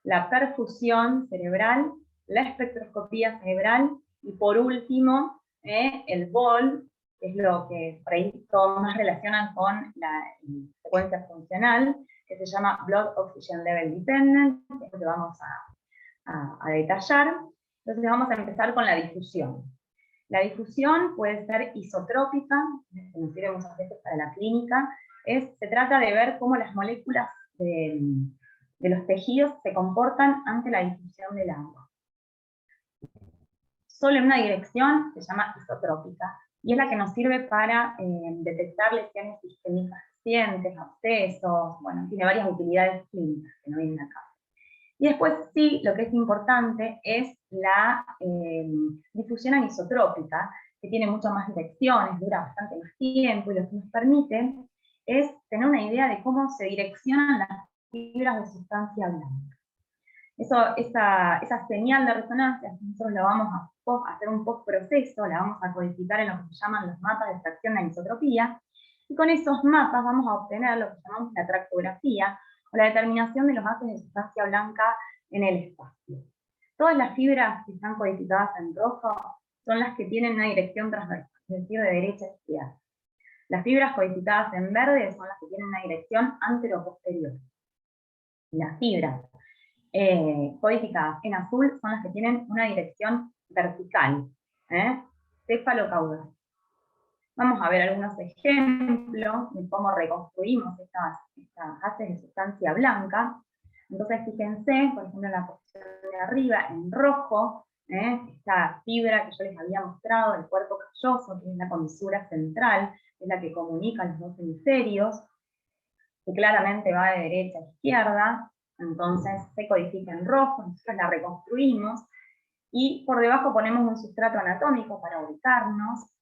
la perfusión cerebral, la espectroscopía cerebral, y por último, el BOL, que es lo que por ahí todos más relacionan con la secuencia funcional, que se llama Blood Oxygen Level Dependent, que es lo que vamos a detallar. Entonces vamos a empezar con la difusión. La difusión puede ser isotrópica, que nos sirve muchas veces para la clínica. Se trata de ver cómo las moléculas de los tejidos se comportan ante la difusión del agua. Solo en una dirección se llama isotrópica, y es la que nos sirve para detectar lesiones sistémicas recientes, abscesos, bueno, tiene varias utilidades clínicas que no vienen acá. Y después sí, lo que es importante es la difusión anisotrópica, que tiene mucho más direcciones, dura bastante más tiempo, y lo que nos permite es tener una idea de cómo se direccionan las fibras de sustancia blanca. Esa señal de resonancia, nosotros la vamos a hacer un postproceso, la vamos a codificar en lo que se llaman los mapas de extracción de anisotropía, y con esos mapas vamos a obtener lo que llamamos la tractografía, o la determinación de los haces de sustancia blanca en el espacio. Todas las fibras que están codificadas en rojo son las que tienen una dirección transversal, es decir, de derecha a izquierda. Las fibras codificadas en verde son las que tienen una dirección antero-posterior. Las fibras codificadas en azul son las que tienen una dirección vertical, cefalocaudal. Vamos a ver algunos ejemplos de cómo reconstruimos estas haces de sustancia blanca. Entonces fíjense, por ejemplo, en la posición de arriba, en rojo, esta fibra que yo les había mostrado, el cuerpo calloso, que es la comisura central, es la que comunica los dos hemisferios, que claramente va de derecha a izquierda, entonces se codifica en rojo, nosotros la reconstruimos, y por debajo ponemos un sustrato anatómico para ubicarnos,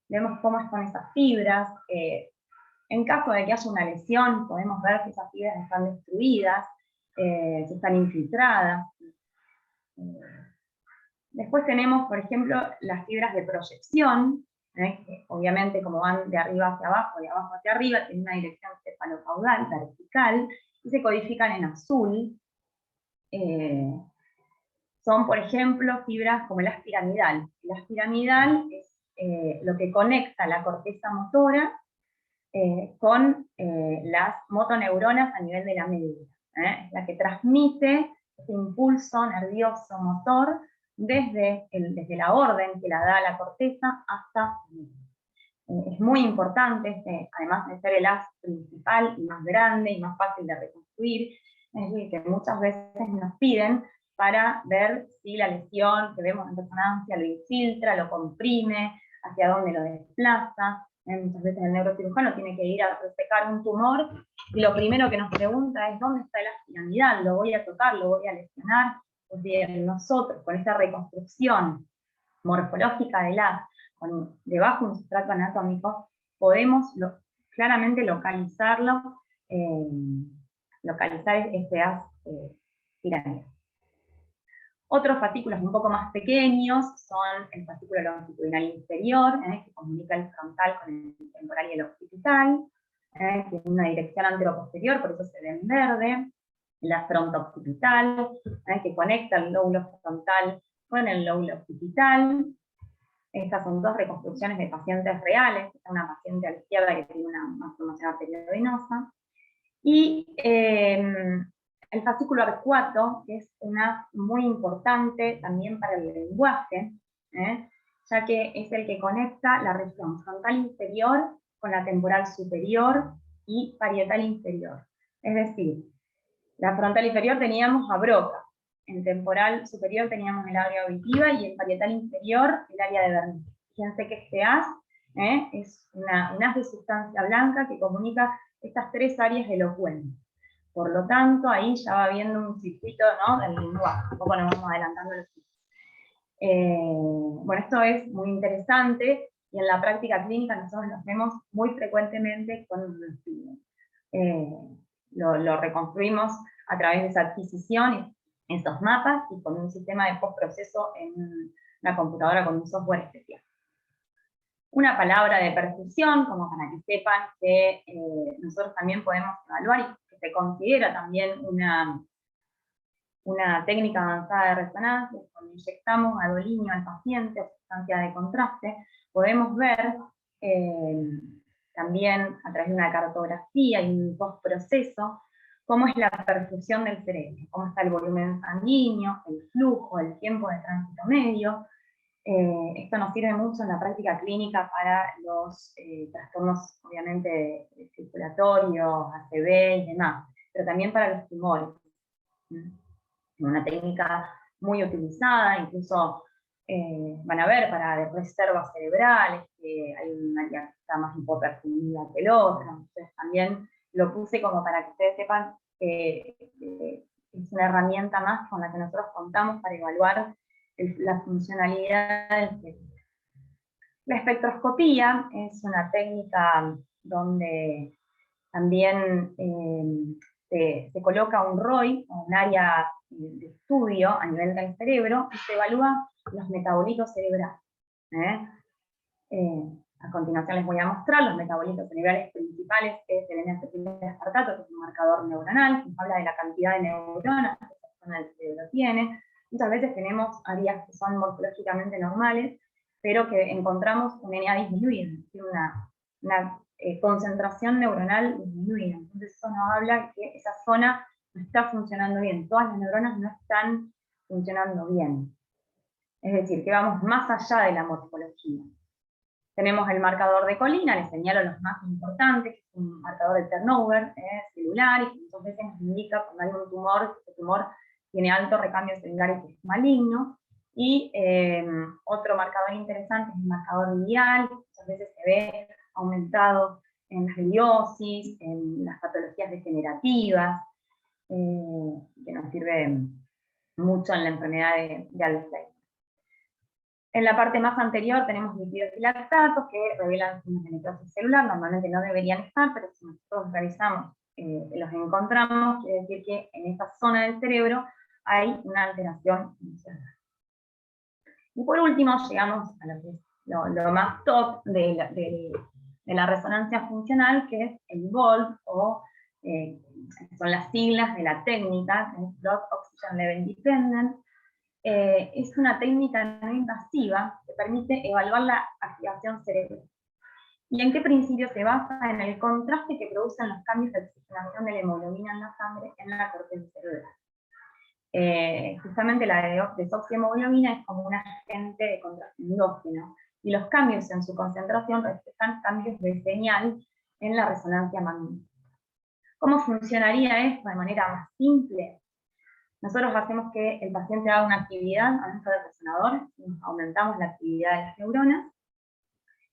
vemos cómo están esas fibras, en caso de que haya una lesión, podemos ver que esas fibras están destruidas, si están infiltradas. Después tenemos, por ejemplo, las fibras de proyección, que obviamente como van de arriba hacia abajo, de abajo hacia arriba, tienen una dirección cefalocaudal, vertical, y se codifican en azul. Son, por ejemplo, fibras como el haz piramidal. El haz piramidal es lo que conecta la corteza motora con las motoneuronas a nivel de la médula. Es la que transmite ese impulso nervioso motor desde la orden que la da la corteza hasta la médula. Es muy importante, además de ser el haz principal y más grande y más fácil de reconstruir, es decir, que muchas veces nos piden para ver si la lesión que vemos en resonancia lo infiltra, lo comprime, hacia dónde lo desplaza. Muchas veces el neurocirujano tiene que ir a resecar un tumor y lo primero que nos pregunta es ¿dónde está el haz piramidal? ¿Lo voy a tocar? ¿Lo voy a lesionar? Pues bien, nosotros con esta reconstrucción morfológica del haz, debajo de un sustrato anatómico, podemos claramente localizar este haz piramidal. Otros fascículos un poco más pequeños son el fascículo longitudinal inferior, que comunica el frontal con el temporal y el occipital, que tiene una dirección antero-posterior, por eso se ve en verde. La fronto-occipital, que conecta el lóbulo frontal con el lóbulo occipital. Estas son dos reconstrucciones de pacientes reales, una paciente a la izquierda que tiene una malformación arteriovenosa. Y el fascículo arcuato, que es una muy importante también para el lenguaje, ya que es el que conecta la región frontal inferior con la temporal superior y parietal inferior. Es decir, la frontal inferior teníamos a Broca, en temporal superior teníamos el área auditiva y en parietal inferior el área de Wernicke. Fíjense que este haz es un haz de sustancia blanca que comunica estas tres áreas elocuentes. Por lo tanto, ahí ya va viendo un circuito, ¿no?, del lenguaje. Un poco nos vamos adelantando los bueno, esto es muy interesante y en la práctica clínica nosotros los vemos muy frecuentemente cuando nos piden. Lo reconstruimos a través de esa adquisición, estos mapas, y con un sistema de postproceso en una computadora con un software especial. Una palabra de perfusión, como para que sepan que nosotros también podemos evaluar y que se considera también una técnica avanzada de resonancia. Cuando inyectamos gadolinio al paciente o sustancia de contraste, podemos ver también a través de una cartografía y un postproceso cómo es la perfusión del cerebro, cómo está el volumen sanguíneo, el flujo, el tiempo de tránsito medio. Esto nos sirve mucho en la práctica clínica para los trastornos, obviamente, circulatorios, ACV y demás, pero también para los tumores. Una técnica muy utilizada, incluso van a ver para reservas cerebrales, que hay un área que está más hipoperfundida que el otro. Entonces también lo puse como para que ustedes sepan que es una herramienta más con la que nosotros contamos para evaluar la funcionalidad del cerebro. La espectroscopía es una técnica donde también se coloca un ROI, un área de estudio a nivel del cerebro, y se evalúan los metabolitos cerebrales. A continuación les voy a mostrar los metabolitos cerebrales principales, que es el N-acetilespartato, que es un marcador neuronal, que nos habla de la cantidad de neuronas que esa zona del cerebro tiene. Muchas veces tenemos áreas que son morfológicamente normales, pero que encontramos un NA disminuido, es decir, una concentración neuronal disminuida. Entonces eso nos habla que esa zona no está funcionando bien, todas las neuronas no están funcionando bien. Es decir, que vamos más allá de la morfología. Tenemos el marcador de colina, les señalo los más importantes, que es un marcador de turnover celular, y que muchas veces nos indica cuando hay un tumor, que el tumor tiene alto recambio celular y que es maligno. Y otro marcador interesante es el marcador biliar, que muchas veces se ve aumentado en las gliosis, en las patologías degenerativas, que nos sirve mucho en la enfermedad de Alzheimer. En la parte más anterior tenemos lípidos y lactatos que revelan signos de necrosis celular, normalmente no deberían estar, pero si nosotros revisamos, los encontramos, quiere decir que en esa zona del cerebro hay una alteración funcional. Y por último llegamos a lo que es lo más top de la resonancia funcional, que es el BOLD, o son las siglas de la técnica, que es Blood Oxygen Level Dependent. Es una técnica no invasiva que permite evaluar la activación cerebral. ¿Y en qué principio se basa? En el contraste que producen los cambios de oxigenación de la hemoglobina en la sangre en la corteza cerebral. Justamente la desoxiemoglobina es como un agente de contraste endógeno, y los cambios en su concentración reflejan cambios de señal en la resonancia magnética. ¿Cómo funcionaría esto de manera más simple? Nosotros hacemos que el paciente haga una actividad adentro del resonador, aumentamos la actividad de las neuronas.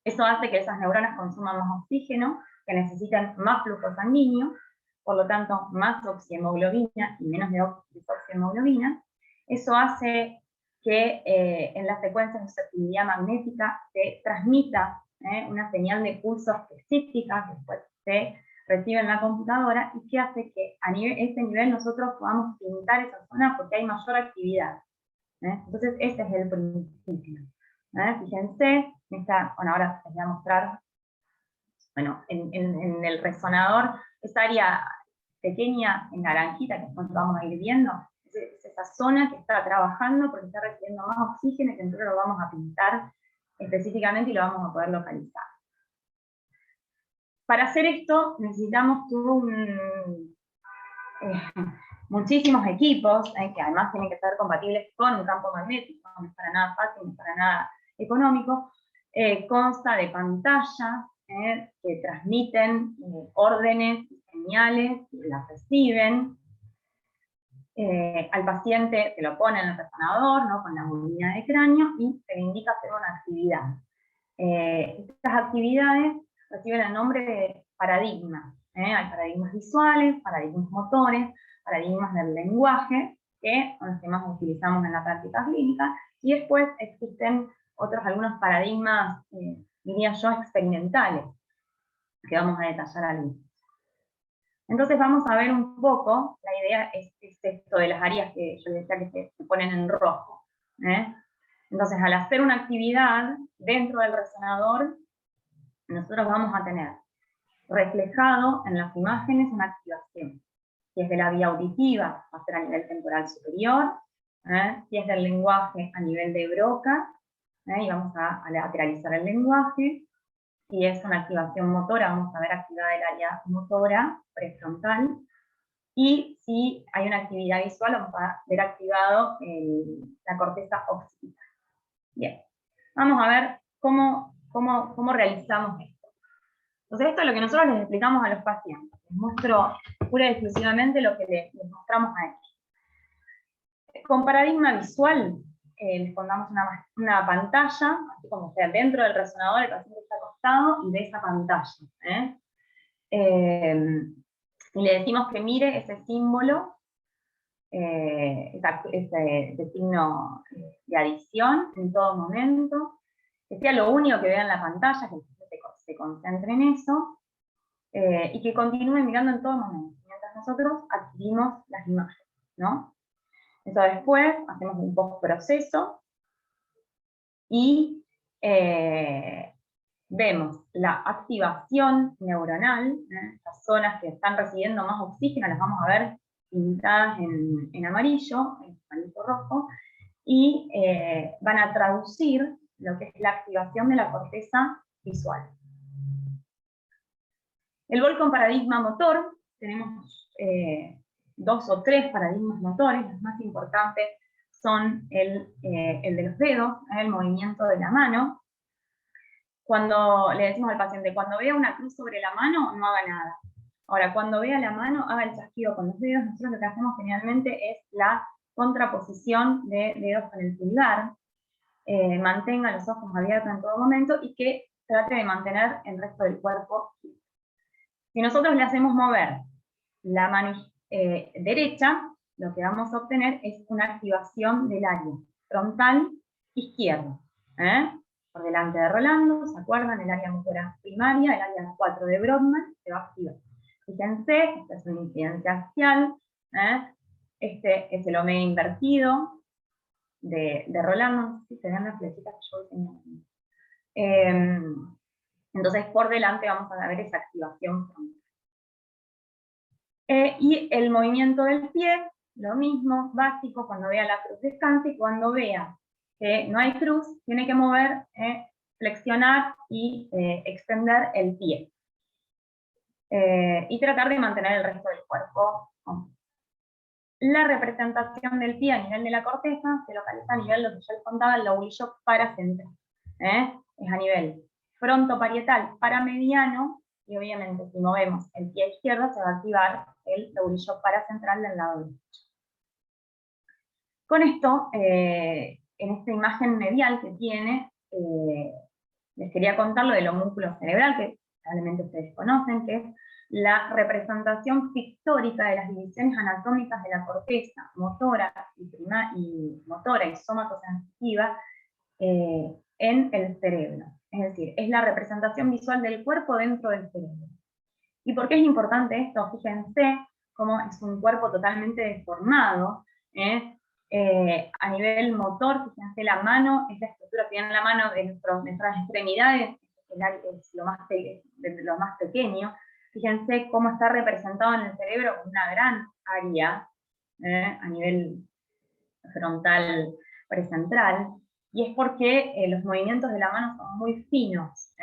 Eso hace que esas neuronas consuman más oxígeno, que necesitan más flujo sanguíneo, por lo tanto más oxiemoglobina y menos desoxiemoglobina. Eso hace que en las secuencias de susceptibilidad magnética se transmita una señal de pulso específica que después se recibe en la computadora, y que hace que a ese nivel nosotros podamos pintar esa zona porque hay mayor actividad. Entonces ese es el principio. Fíjense, bueno, ahora les voy a mostrar, bueno, en el resonador, esa área pequeña en naranjita que después vamos a ir viendo, es esa zona que está trabajando porque está recibiendo más oxígeno, y que nosotros lo vamos a pintar específicamente y lo vamos a poder localizar. Para hacer esto necesitamos muchísimos equipos, que además tienen que ser compatibles con un campo magnético, no es para nada fácil, no es para nada económico. Consta de pantallas que transmiten órdenes y señales, y las reciben. Al paciente se lo pone en el resonador, ¿no?, con la bobina de cráneo, y se le indica hacer una actividad. Estas actividades reciben el nombre de paradigmas. Hay paradigmas visuales, paradigmas motores, paradigmas del lenguaje, que son los que más utilizamos en la práctica clínica, y después existen algunos paradigmas, diría yo, experimentales, que vamos a detallar al inicio. Entonces vamos a ver un poco, la idea es esto de las áreas que yo decía que se ponen en rojo. Entonces, al hacer una actividad dentro del resonador, nosotros vamos a tener reflejado en las imágenes una activación. Si es de la vía auditiva, va a ser a nivel temporal superior. Si es del lenguaje, a nivel de Broca, y vamos a lateralizar el lenguaje. Si es una activación motora, vamos a ver activada el área motora prefrontal. Y si hay una actividad visual, vamos a ver activado la corteza occipital. Bien, vamos a ver cómo realizamos esto. Entonces esto es lo que nosotros les explicamos a los pacientes. Les muestro pura y exclusivamente lo que les mostramos a ellos. Con paradigma visual, les pongamos una pantalla, así como sea dentro del resonador, el paciente está acostado y ve esa pantalla. Y le decimos que mire ese símbolo, ese signo de adición en todo momento, que sea lo único que vea en la pantalla, que se concentre en eso, y que continúe mirando en todo momento, mientras nosotros adquirimos las imágenes, ¿no? Entonces después hacemos un postproceso y vemos la activación neuronal, las zonas que están recibiendo más oxígeno las vamos a ver pintadas en amarillo, en amarillo rojo, y van a traducir lo que es la activación de la corteza visual. El VOL con paradigma motor, tenemos 2 o 3 paradigmas motores. Los más importantes son el de los dedos, el movimiento de la mano. Cuando le decimos al paciente, cuando vea una cruz sobre la mano, no haga nada. Ahora, cuando vea la mano, haga el chasquido con los dedos. Nosotros lo que hacemos generalmente es la contraposición de dedos con el pulgar. Mantenga los ojos abiertos en todo momento y que trate de mantener el resto del cuerpo. Si nosotros le hacemos mover la mano derecha, lo que vamos a obtener es una activación del área frontal izquierda. Por delante de Rolando, ¿se acuerdan? El área motora primaria, el área 4 de Brodmann, se va a activar. Fíjense, esta es una incidencia axial, este es el omega invertido de Rolando, no sé si se ven las flechitas que yo tenía. Entonces, por delante vamos a ver esa activación frontal. Y el movimiento del pie, lo mismo, básico, cuando vea la cruz descanse, y cuando vea que no hay cruz, tiene que mover, flexionar y extender el pie. Y tratar de mantener el resto del cuerpo. La representación del pie a nivel de la corteza se localiza a nivel, lo que yo les contaba, el lobulillo paracentral. Es a nivel frontoparietal paramediano, y obviamente si movemos el pie izquierdo se va a activar el lobulillo paracentral del lado derecho. Con esto, en esta imagen medial que tiene, les quería contar lo del homúnculo cerebral, que probablemente ustedes conocen, que es la representación pictórica de las divisiones anatómicas de la corteza motora y somatosensitiva en el cerebro. Es decir, es la representación visual del cuerpo dentro del cerebro. ¿Y por qué es importante esto? Fíjense cómo es un cuerpo totalmente deformado. A nivel motor, fíjense, la mano es la estructura que tiene la mano de nuestras extremidades, es lo más pequeño. Fíjense cómo está representado en el cerebro una gran área a nivel frontal precentral, y es porque los movimientos de la mano son muy finos.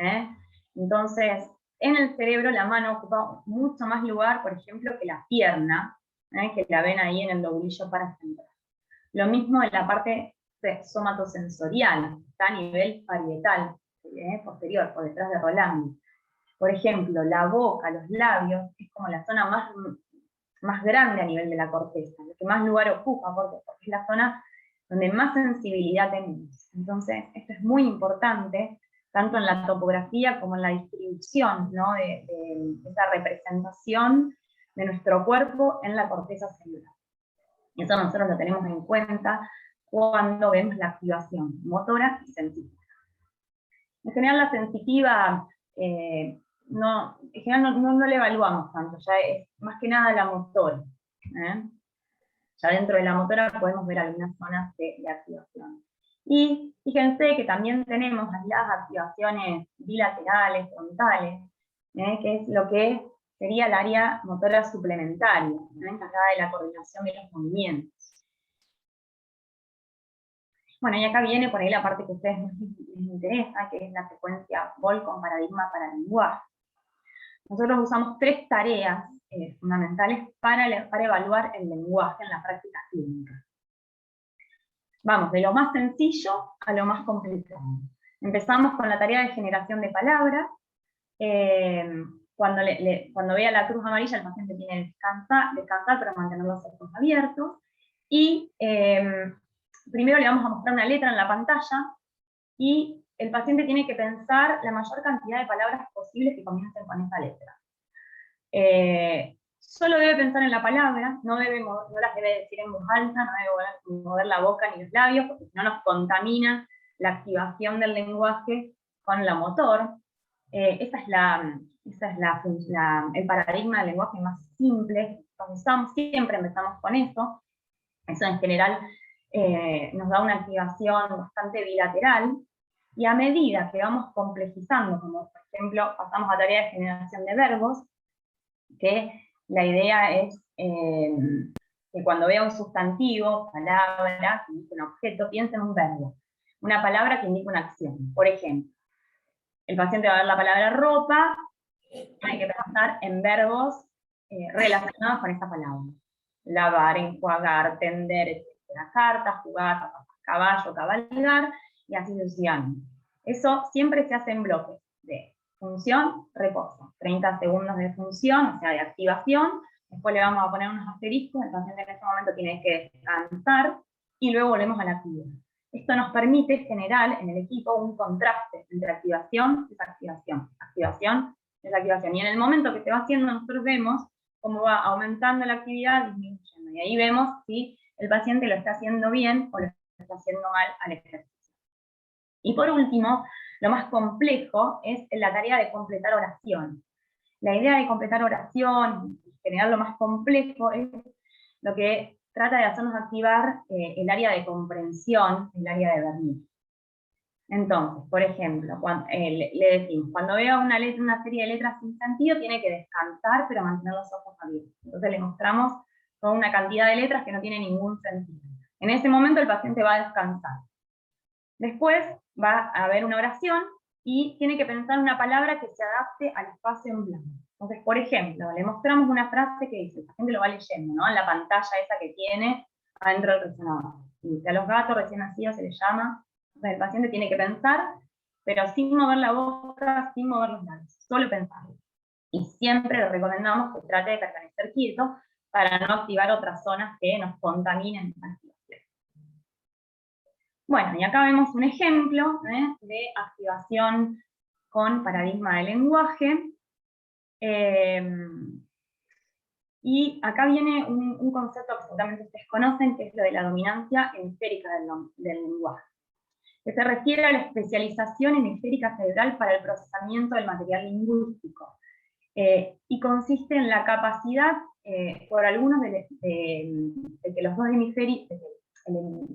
Entonces, en el cerebro la mano ocupa mucho más lugar, por ejemplo, que la pierna, que la ven ahí en el lobulillo paracentral. Lo mismo en la parte somatosensorial, está a nivel parietal, posterior, por detrás de Rolando. Por ejemplo, la boca, los labios, es como la zona más grande a nivel de la corteza, lo que más lugar ocupa, porque es la zona donde más sensibilidad tenemos. Entonces, esto es muy importante, tanto en la topografía como en la distribución, ¿no? de esa representación de nuestro cuerpo en la corteza celular. Y eso nosotros lo tenemos en cuenta cuando vemos la activación motora y sensitiva. En general la sensitiva no la evaluamos tanto, ya es más que nada la motora. Ya dentro de la motora podemos ver algunas zonas de activación. Y fíjense que también tenemos las activaciones bilaterales, frontales, que es lo que sería el área motora suplementaria, encargada de la coordinación de los movimientos. Bueno, y acá viene por ahí la parte que a ustedes les interesa, que es la secuencia VOL con paradigma para lenguaje. Nosotros usamos 3 tareas fundamentales para evaluar el lenguaje en la práctica clínica. Vamos de lo más sencillo a lo más complicado. Empezamos con la tarea de generación de palabras. Cuando vea la cruz amarilla, el paciente tiene que descansar, pero mantener los ojos abiertos. Y primero le vamos a mostrar una letra en la pantalla, y el paciente tiene que pensar la mayor cantidad de palabras posibles que comiencen con esa letra. Solo debe pensar en la palabra, no las debe decir en voz alta, no debe mover la boca ni los labios, porque si no nos contamina la activación del lenguaje con la motor. Ese es el paradigma del lenguaje más simple. Siempre empezamos con eso. Eso en general nos da una activación bastante bilateral, y a medida que vamos complejizando, como por ejemplo pasamos a tarea de generación de verbos, que la idea es que cuando vea un sustantivo, palabra, que indica un objeto, piense en un verbo, una palabra que indica una acción. Por ejemplo, el paciente va a ver la palabra ropa, hay que pensar en verbos relacionados con esa palabra. Lavar, enjuagar, tender, etcétera. Carta, jugar, caballo, cabalgar, y así sucesivamente. Eso siempre se hace en bloques de función, reposo. 30 segundos de función, o sea, de activación. Después le vamos a poner unos asteriscos, el paciente en ese momento tiene que descansar, y luego volvemos a la actividad. Esto nos permite generar en el equipo un contraste entre activación y desactivación. Activación, desactivación. Y en el momento que se va haciendo, nosotros vemos cómo va aumentando la actividad, disminuyendo. Y ahí vemos si el paciente lo está haciendo bien o lo está haciendo mal al ejercicio. Y por último, lo más complejo es la tarea de completar oración. La idea de completar oración, generar lo más complejo, es lo que trata de hacernos activar el área de comprensión, el área de Wernicke. Entonces, por ejemplo, le decimos, cuando vea una serie de letras sin sentido, tiene que descansar, pero mantener los ojos abiertos. Entonces le mostramos toda una cantidad de letras que no tiene ningún sentido. En ese momento el paciente va a descansar. Después va a haber una oración y tiene que pensar una palabra que se adapte al espacio en blanco. Entonces, por ejemplo, le mostramos una frase que dice, el paciente lo va leyendo, ¿no? En la pantalla esa que tiene adentro del resonador. Y a los gatos recién nacidos se les llama. Entonces, el paciente tiene que pensar, pero sin mover la boca, sin mover los labios, solo pensar. Y siempre le recomendamos que trate de permanecer quieto para no activar otras zonas que nos contaminen la activación. Bueno, y acá vemos un ejemplo de activación con paradigma de lenguaje. Y acá viene un concepto que seguramente ustedes conocen, que es lo de la dominancia hemisférica del lenguaje, que se refiere a la especialización hemisférica cerebral para el procesamiento del material lingüístico, y consiste en la capacidad por algunos de que los dos hemisferios,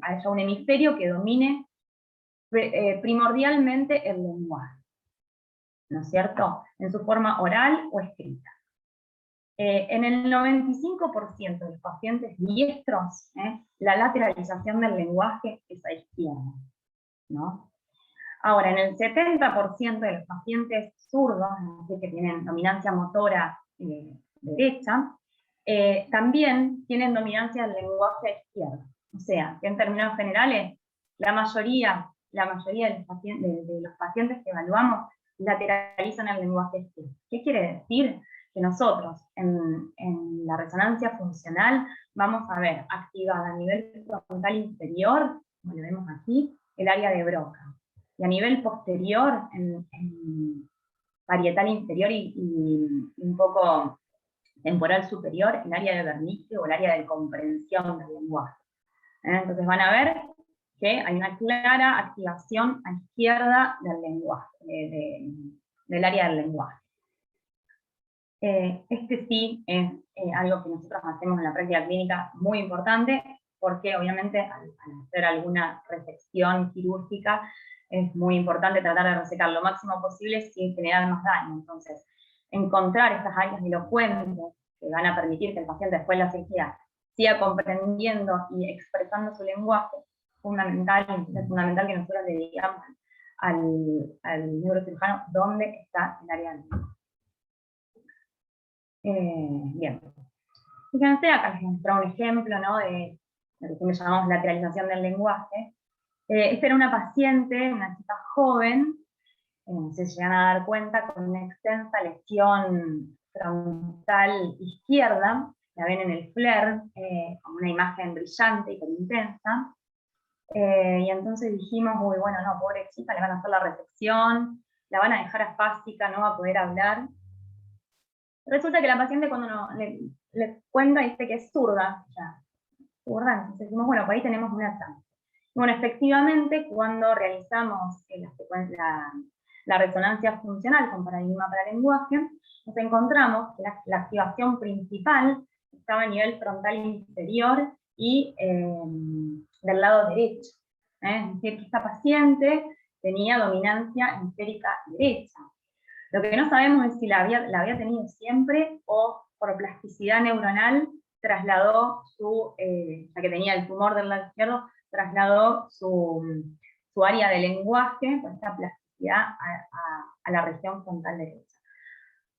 haya un hemisferio que domine primordialmente el lenguaje, ¿no es cierto?, en su forma oral o escrita. En el 95% de los pacientes diestros, la lateralización del lenguaje es a izquierda, ¿no? Ahora, en el 70% de los pacientes zurdos, que tienen dominancia motora derecha, también tienen dominancia del lenguaje a izquierda. O sea, que en términos generales, la mayoría de los pacientes que evaluamos lateralizan el lenguaje izquierdo. ¿Qué quiere decir? Que nosotros en la resonancia funcional vamos a ver activada a nivel frontal inferior, como lo vemos aquí, el área de Broca. Y a nivel posterior, en parietal inferior y un poco temporal superior, el área de Wernicke o el área de comprensión del lenguaje. Entonces van a ver que hay una clara activación a izquierda del lenguaje, del área del lenguaje. Este sí es algo que nosotros hacemos en la práctica clínica muy importante, porque obviamente al hacer alguna resección quirúrgica es muy importante tratar de resecar lo máximo posible sin generar más daño. Entonces, encontrar estas áreas elocuentes que van a permitir que el paciente después de la cirugía siga comprendiendo y expresando su lenguaje, es fundamental que nosotros le digamos al neurocirujano dónde está el área del lenguaje. Bien. Fíjense, acá les muestro un ejemplo, ¿no?, de lo que llamamos lateralización del lenguaje. Esta era una paciente, una chica joven, se llegan a dar cuenta con una extensa lesión frontal izquierda, la ven en el FLAIR, con una imagen brillante y intensa. Y entonces dijimos, uy, bueno, no, pobre chica, le van a hacer la resección, la van a dejar afásica, no va a poder hablar. Resulta que la paciente cuando le cuenta dice que es zurda, entonces decimos, bueno, pues ahí tenemos una chance. Bueno, efectivamente, cuando realizamos la resonancia funcional con paradigma para lenguaje, nos encontramos que la activación principal estaba a nivel frontal inferior y del lado derecho. Es decir, que esta paciente tenía dominancia hemisférica derecha. Lo que no sabemos es si la había tenido siempre o por plasticidad neuronal trasladó ya que tenía el tumor del lado izquierdo, trasladó su área de lenguaje, con esta plasticidad, a la región frontal derecha.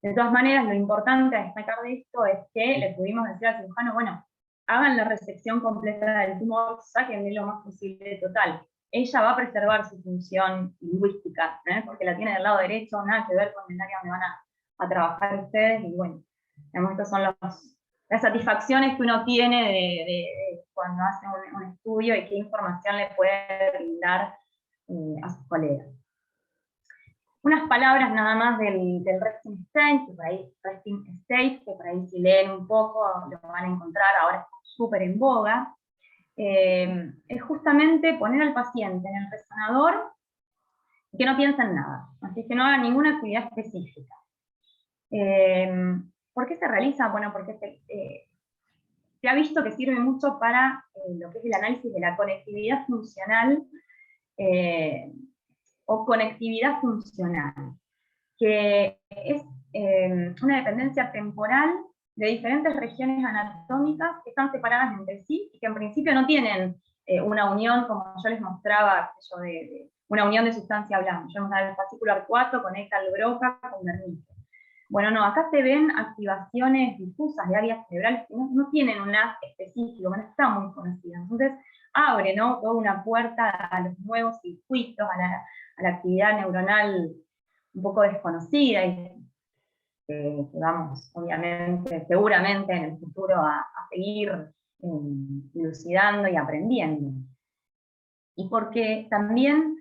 De todas maneras, lo importante a destacar de esto es que le pudimos decir al cirujano, bueno, hagan la resección completa del tumor, sáquenle lo más posible total. Ella va a preservar su función lingüística, porque la tiene del lado derecho, nada que ver con el área donde van a trabajar ustedes, y bueno, estas son las satisfacciones que uno tiene de cuando hace un estudio y qué información le puede brindar a sus colegas. Unas palabras nada más del resting state, que por ahí si leen un poco lo van a encontrar, ahora está súper en boga. Es justamente poner al paciente en el resonador y que no piense en nada, así que no haga ninguna actividad específica. ¿Por qué se realiza? Bueno, porque se ha visto que sirve mucho para lo que es el análisis de la conectividad funcional o conectividad funcional, que es una dependencia temporal de diferentes regiones anatómicas que están separadas entre sí y que en principio no tienen una unión, como yo les mostraba, una unión de sustancia blanda. Yo les mostraba el fascículo arcuato, conecta el Broca con Wernicke. Bueno, no, acá se ven activaciones difusas de áreas cerebrales que no tienen un haz específico, no está muy conocida. Entonces, abre, ¿no?, toda una puerta a los nuevos circuitos, a la actividad neuronal un poco desconocida, y que vamos, obviamente, seguramente en el futuro a seguir dilucidando y aprendiendo. Y porque también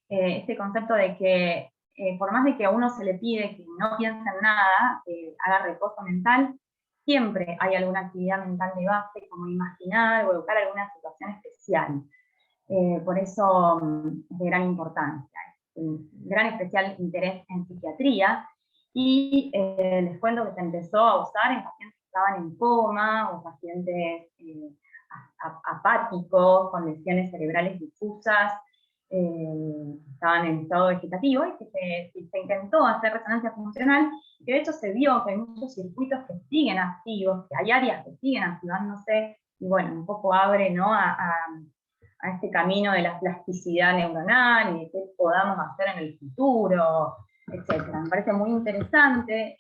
este concepto de que por más de que a uno se le pide que no piense en nada, que haga reposo mental, siempre hay alguna actividad mental de base, como imaginar o evocar alguna situación especial. Por eso es de gran importancia, gran especial interés en psiquiatría, y les cuento que se empezó a usar en pacientes que estaban en coma, o pacientes apáticos, con lesiones cerebrales difusas, estaban en estado vegetativo, y que se intentó hacer resonancia funcional, y que de hecho se vio que hay muchos circuitos que siguen activos, que hay áreas que siguen activándose, y bueno, un poco abre, ¿no?, a este camino de la plasticidad neuronal y de qué podamos hacer en el futuro, etc. Me parece muy interesante,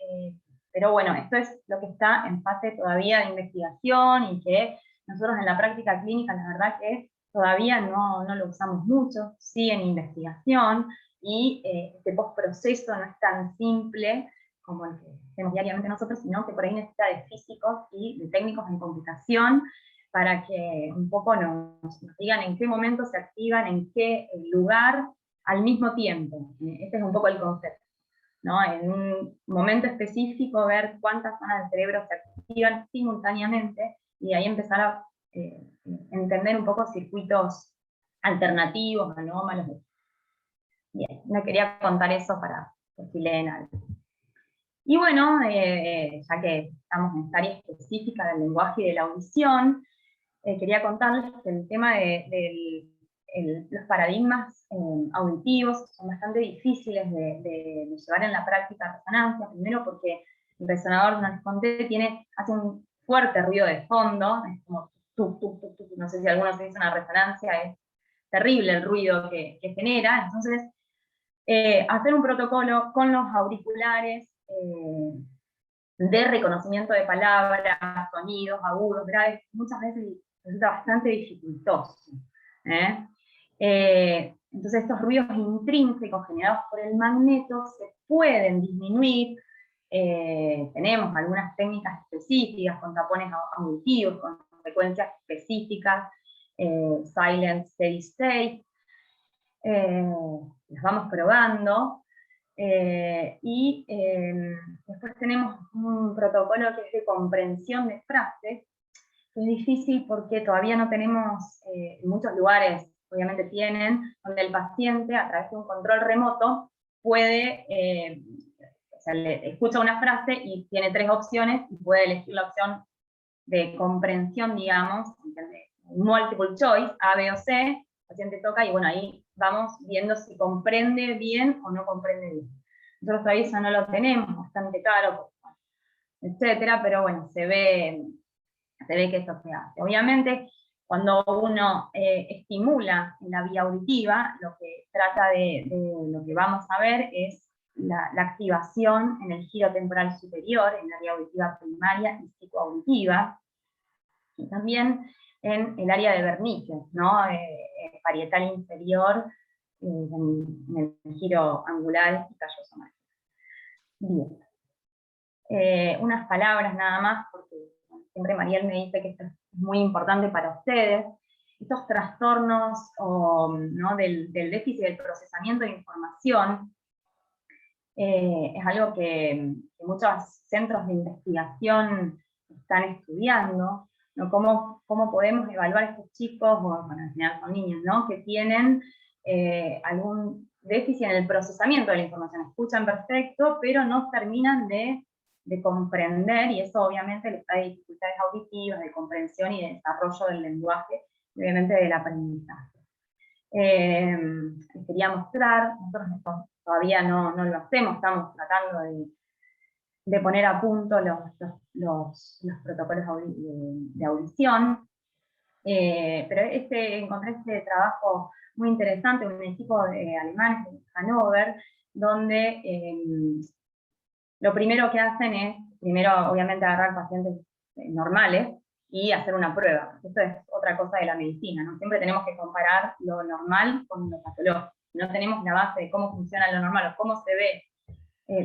pero bueno, esto es lo que está en fase todavía de investigación, y que nosotros en la práctica clínica, la verdad que todavía no lo usamos mucho, sí en investigación, y este postproceso no es tan simple como el que hacemos diariamente nosotros, sino que por ahí necesita de físicos y de técnicos en computación, para que un poco nos digan en qué momento se activan, en qué lugar, al mismo tiempo. Este es un poco el concepto, ¿no? En un momento específico ver cuántas zonas del cerebro se activan simultáneamente, y ahí empezar a entender un poco circuitos alternativos, anómalos. Bien, me quería contar eso para que si leen algo. Y bueno, ya que estamos en esta área específica del lenguaje y de la audición, quería contarles que el tema de los paradigmas auditivos son bastante difíciles de llevar en la práctica resonancia, primero porque el resonador, como les conté, hace un fuerte ruido de fondo, es como tuk, tuk, tuk, tuk, no sé si alguno se hizo una resonancia, es terrible el ruido que genera. Entonces, hacer un protocolo con los auriculares de reconocimiento de palabras, sonidos agudos, graves, muchas veces resulta bastante dificultoso. Entonces estos ruidos intrínsecos generados por el magneto se pueden disminuir. Tenemos algunas técnicas específicas con tapones auditivos, con frecuencias específicas, silent, steady state, las vamos probando. Después tenemos un protocolo que es de comprensión de frases, que es difícil porque todavía no tenemos, en muchos lugares obviamente tienen, donde el paciente a través de un control remoto puede, o sea, le escucha una frase y tiene 3 opciones y puede elegir la opción de comprensión, digamos, multiple choice, A, B o C, el paciente toca y bueno, ahí vamos viendo si comprende bien o no comprende bien. Nosotros todavía eso no lo tenemos, bastante caro, etcétera, pero bueno, se ve que eso se hace. Obviamente, cuando uno estimula la vía auditiva, lo que trata lo que vamos a ver es la activación en el giro temporal superior, en el área auditiva primaria y psicoauditiva, y también en el área de Wernicke, ¿no? Parietal inferior, en el giro angular y callosomático. Bien. Unas palabras nada más, porque siempre Mariel me dice que esto es muy importante para ustedes. Estos trastornos ¿no? del déficit del procesamiento de información es algo que muchos centros de investigación están estudiando, ¿no? ¿Cómo podemos evaluar a estos chicos, bueno, al final son niños, ¿no? Que tienen algún déficit en el procesamiento de la información? Escuchan perfecto, pero no terminan de comprender, y eso obviamente les trae dificultades auditivas, de comprensión y de desarrollo del lenguaje, y obviamente del aprendizaje. Les quería mostrar, nosotros todavía no lo hacemos, estamos tratando de poner a punto los protocolos de audición, pero encontré este trabajo muy interesante, un equipo de alemanes de Hannover, donde lo primero que hacen es, primero obviamente agarrar pacientes normales y hacer una prueba. Esto es otra cosa de la medicina, ¿no? Siempre tenemos que comparar lo normal con lo patológico. Si no tenemos la base de cómo funciona lo normal o cómo se ve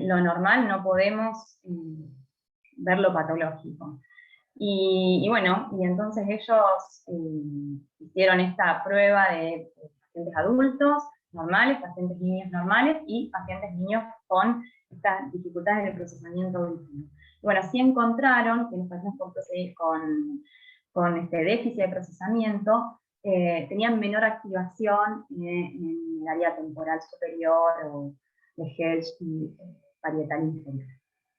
lo normal, no podemos ver lo patológico. Y bueno, y entonces ellos hicieron esta prueba de pacientes adultos normales, pacientes niños normales y pacientes niños con estas dificultades en el procesamiento auditivo. Y bueno, sí encontraron que los pacientes con este déficit de procesamiento tenían menor activación en el área temporal superior o de Helsch y parietal inferior.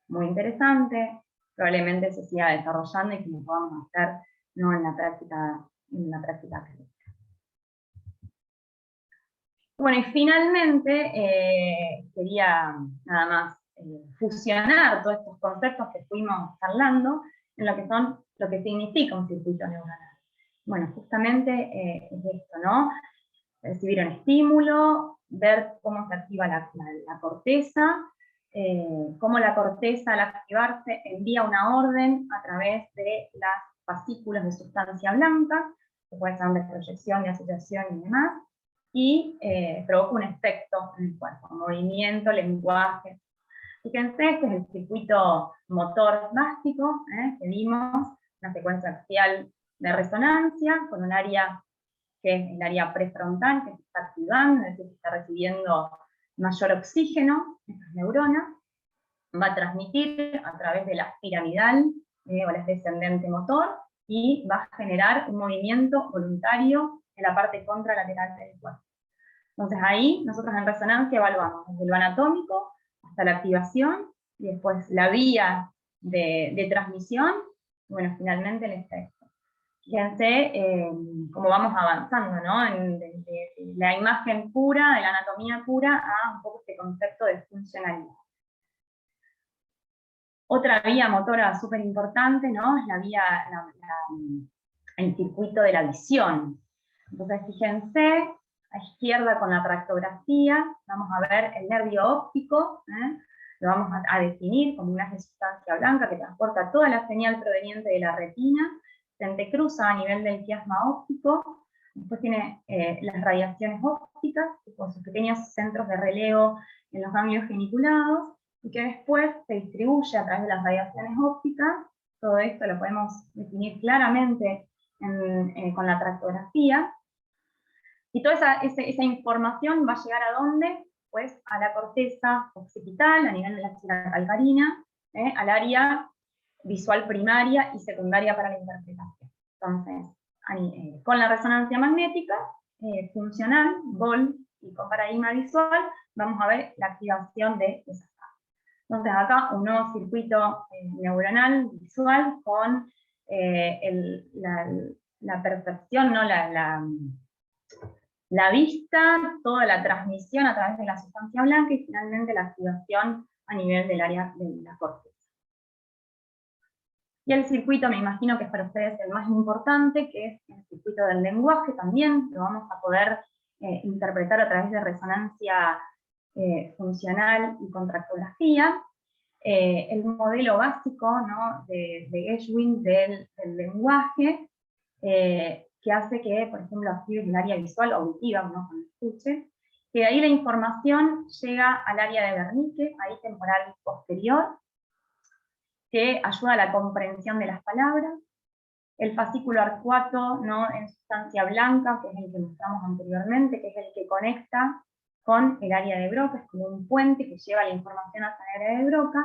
Muy interesante, probablemente se siga desarrollando y que lo podamos hacer, ¿no? en la práctica clínica. Bueno, y finalmente quería nada más fusionar todos estos conceptos que fuimos charlando en lo que significa un circuito neuronal. Bueno, justamente es esto, ¿no? Recibir un estímulo, ver cómo se activa la corteza, cómo la corteza al activarse envía una orden a través de las fascículas de sustancia blanca, que puede ser de proyección, de asociación y demás, y provoca un efecto en el cuerpo, movimiento, lenguaje. Fíjense, este es el circuito motor básico que vimos, una secuencia axial de resonancia, con un área que es el área prefrontal, que se está activando, es decir, que está recibiendo mayor oxígeno, estas neuronas, va a transmitir a través de la piramidal o la descendente motor, y va a generar un movimiento voluntario en la parte contralateral del cuerpo. Entonces ahí nosotros en resonancia evaluamos desde lo anatómico hasta la activación, y después la vía de transmisión, y bueno, finalmente el efecto. Fíjense cómo vamos avanzando, ¿no? De la imagen pura, de la anatomía pura, a un poco este concepto de funcionalidad. Otra vía motora súper importante, ¿no? Es la vía, el circuito de la visión. Entonces, fíjense, a izquierda con la tractografía, vamos a ver el nervio óptico, lo vamos a definir como una sustancia blanca que transporta toda la señal proveniente de la retina, se entrecruza a nivel del quiasma óptico, después tiene las radiaciones ópticas, con sus pequeños centros de relevo en los ganglios geniculados, y que después se distribuye a través de las radiaciones ópticas. Todo esto lo podemos definir claramente con la tractografía. Y toda esa información va a llegar ¿a dónde? Pues a la corteza occipital, a nivel de la axila calcarina, al área visual primaria y secundaria para la interpretación. Entonces, con la resonancia magnética funcional, BOL, y con paradigma visual, vamos a ver la activación de esas partes. Entonces acá un nuevo circuito neuronal visual con la percepción, ¿no? La vista, toda la transmisión a través de la sustancia blanca, y finalmente la activación a nivel del área de la corteza. Y el circuito, me imagino que es para ustedes el más importante, que es el circuito del lenguaje también, lo vamos a poder interpretar a través de resonancia funcional y contractografía, el modelo básico, ¿no?, de Geschwint del lenguaje, que hace que, por ejemplo, actives el área visual auditiva, ¿no?, con el escuche, que de ahí la información llega al área de Wernicke, ahí temporal posterior, que ayuda a la comprensión de las palabras, el fascículo arcuato, ¿no?, en sustancia blanca, que es el que mostramos anteriormente, que es el que conecta con el área de Broca, es como un puente que lleva la información hacia el área de Broca,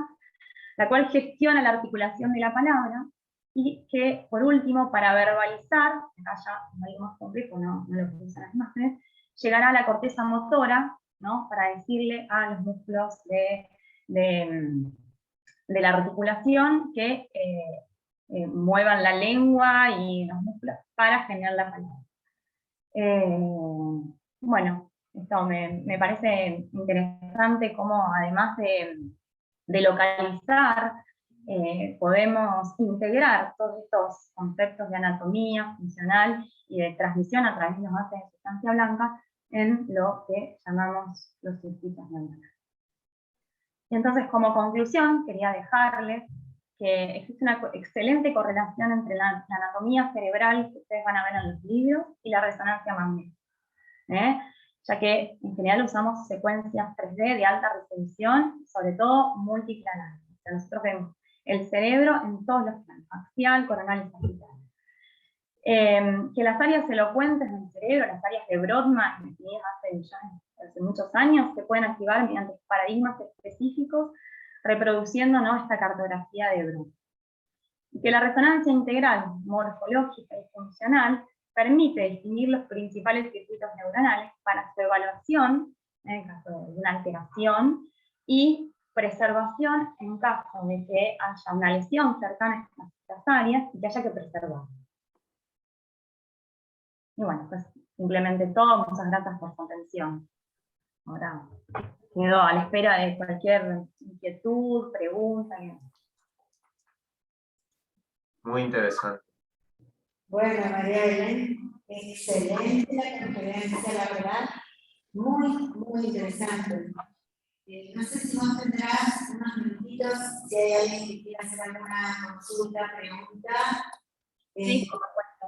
la cual gestiona la articulación de la palabra, y que, por último, para verbalizar, acá ya es algo más complejo, no lo que usan las imágenes, llegará a la corteza motora, ¿no?, para decirle a los músculos de la articulación que muevan la lengua y los músculos para generar la palabra. Bueno, esto me parece interesante cómo, además de localizar, podemos integrar todos estos conceptos de anatomía funcional y de transmisión a través de los gases de sustancia blanca en lo que llamamos los circuitos neuronales. Y entonces, como conclusión, quería dejarles que existe una excelente correlación entre la anatomía cerebral que ustedes van a ver en los libros y la resonancia magnética, ya que en general usamos secuencias 3D de alta resolución, sobre todo multiplanar. O sea, nosotros vemos el cerebro en todos los planos, axial, coronal y sagital. Que las áreas elocuentes del cerebro, las áreas de Brodmann, definidas hace muchos años, se pueden activar mediante paradigmas específicos, reproduciendo, ¿no?, esta cartografía de Brodmann. Y que la resonancia integral, morfológica y funcional permite distinguir los principales circuitos neuronales para su evaluación, en caso de alguna alteración, y preservación en caso de que haya una lesión cercana a estas áreas y que haya que preservarlas. Y bueno, pues simplemente todo. Muchas gracias por su atención. Ahora quedo a la espera de cualquier inquietud, pregunta. Muy interesante. Bueno, María Belén, excelente la conferencia, la verdad, muy interesante. No sé si vos tendrás unos minutitos, si hay alguien que quiera hacer alguna consulta, pregunta. Sí,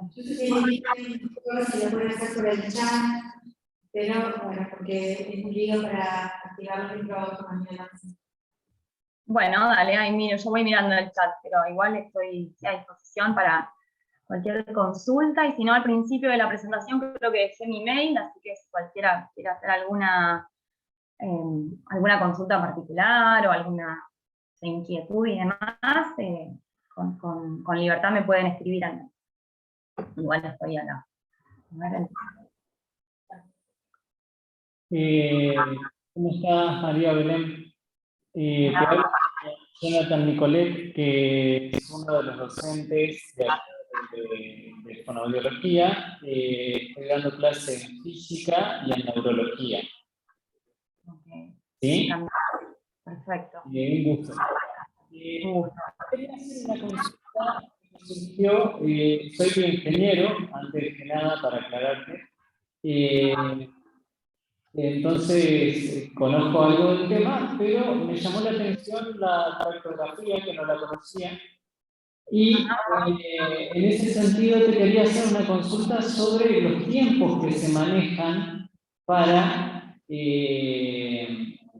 Yo sé que se lo pueden hacer por el chat, pero bueno, porque es un lío para activar los micrófonos. Bueno, dale, ahí miro, yo voy mirando el chat, pero igual estoy a disposición para cualquier consulta, y si no, al principio de la presentación creo que dejé mi mail, así que si cualquiera quiere hacer alguna consulta particular o alguna inquietud y demás, con libertad me pueden escribir a mí. Igual estoy acá. ¿Cómo estás, María Belén? Te hablo Jonathan Nicolet, que es uno de los docentes de fonoaudiología. Estoy dando clases en física y en neurología. Okay. ¿Sí? Perfecto. Un gusto. Quería hacer una consulta que me surgió. Soy bioingeniero, antes que nada, para aclararte. Entonces, conozco algo del tema, pero me llamó la atención la cartografía, que no la conocía. Y en ese sentido te quería hacer una consulta sobre los tiempos que se manejan para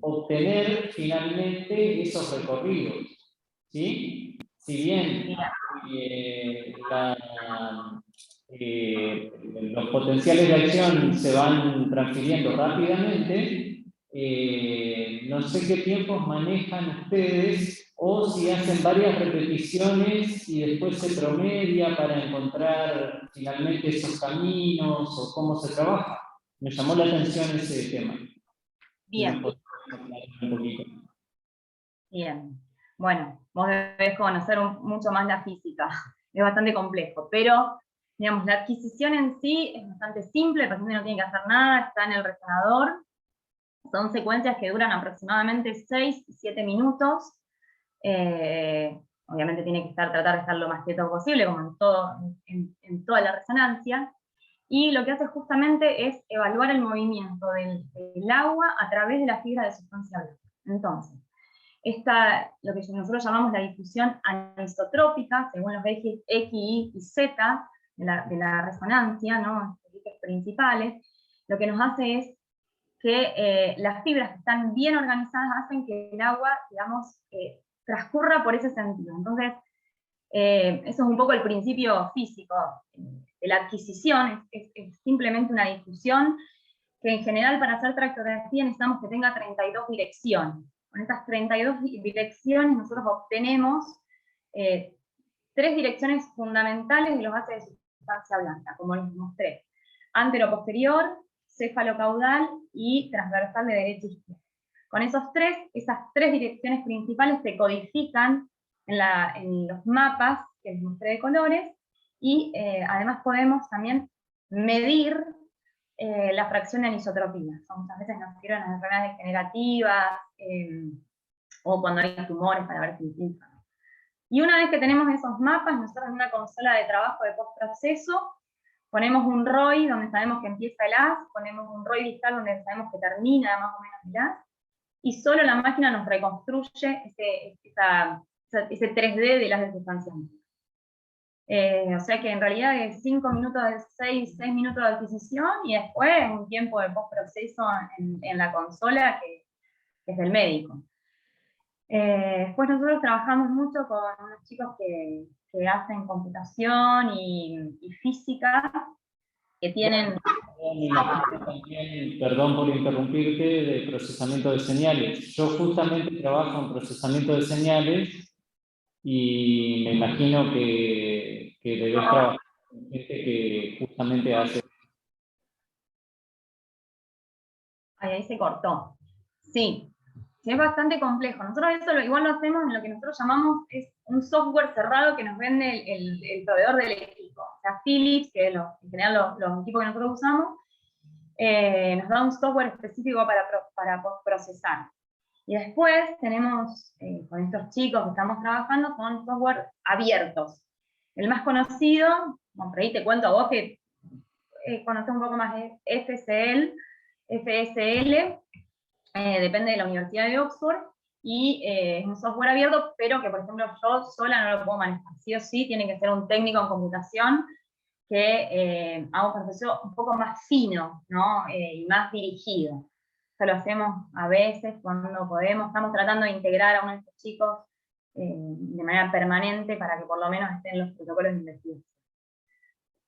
obtener finalmente esos recorridos, ¿sí? Si bien los potenciales de acción se van transfiriendo rápidamente, no sé qué tiempos manejan ustedes, o si hacen varias repeticiones y después se promedia para encontrar finalmente esos caminos, o cómo se trabaja. Me llamó la atención ese tema. Bien. Un poquito. Bien. Bueno, vos debés conocer mucho más la física. Es bastante complejo, pero digamos, la adquisición en sí es bastante simple, el paciente no tiene que hacer nada, está en el resonador. Son secuencias que duran aproximadamente 6 y 7 minutos. Obviamente tiene que tratar de estar lo más quieto posible, como en toda la resonancia. y lo que hace justamente es evaluar el movimiento del agua a través de la fibra de sustancia blanca. Entonces, lo que nosotros llamamos la difusión anisotrópica, según los ejes X, Y y Z de la resonancia, ¿no?, los ejes principales, lo que nos hace es que las fibras que están bien organizadas hacen que el agua, digamos, transcurra por ese sentido. Entonces, eso es un poco el principio físico de la adquisición, es simplemente una difusión que en general para hacer tractografía necesitamos que tenga 32 direcciones. Con estas 32 direcciones nosotros obtenemos 3 direcciones fundamentales de los gases de sustancia blanca, como les mostré: antero-posterior, céfalo-caudal y transversal de derecha a izquierda. Con esas 3 direcciones principales se codifican en los mapas que les mostré de colores, y además podemos también medir la fracción de anisotropía. Muchas veces nos sirven las enfermedades degenerativas, o cuando hay tumores para ver si infiltran. Y una vez que tenemos esos mapas, nosotros en una consola de trabajo de postproceso ponemos un ROI donde sabemos que empieza el haz, ponemos un ROI distal donde sabemos que termina más o menos el haz, y solo la máquina nos reconstruye ese 3D de las de sustancia blanca. O sea que en realidad es 5 minutos de 6 minutos de adquisición, y después un tiempo de postproceso en la consola que es del médico. Después nosotros trabajamos mucho con unos chicos que hacen computación y física, que tienen... Perdón por interrumpirte, de procesamiento de señales. Yo justamente trabajo en procesamiento de señales, y me imagino que debes trabajar con gente que justamente hace... Ahí se cortó. Sí, es bastante complejo. Nosotros eso igual lo hacemos en lo que nosotros llamamos es un software cerrado que nos vende el proveedor del equipo. O sea, Philips, que en general los equipos que nosotros usamos, nos da un software específico para procesar. Y después tenemos, con estos chicos que estamos trabajando, son software abiertos. El más conocido, bueno, por ahí te cuento a vos que conoces un poco más, es FSL, depende de la Universidad de Oxford, y es un software abierto, pero que por ejemplo yo sola no lo puedo manejar. Sí o sí tiene que ser un técnico en computación que haga un proceso un poco más fino, ¿no? Y más dirigido. Eso lo hacemos a veces cuando podemos. Estamos tratando de integrar a uno de estos chicos de manera permanente para que por lo menos estén en los protocolos de investigación.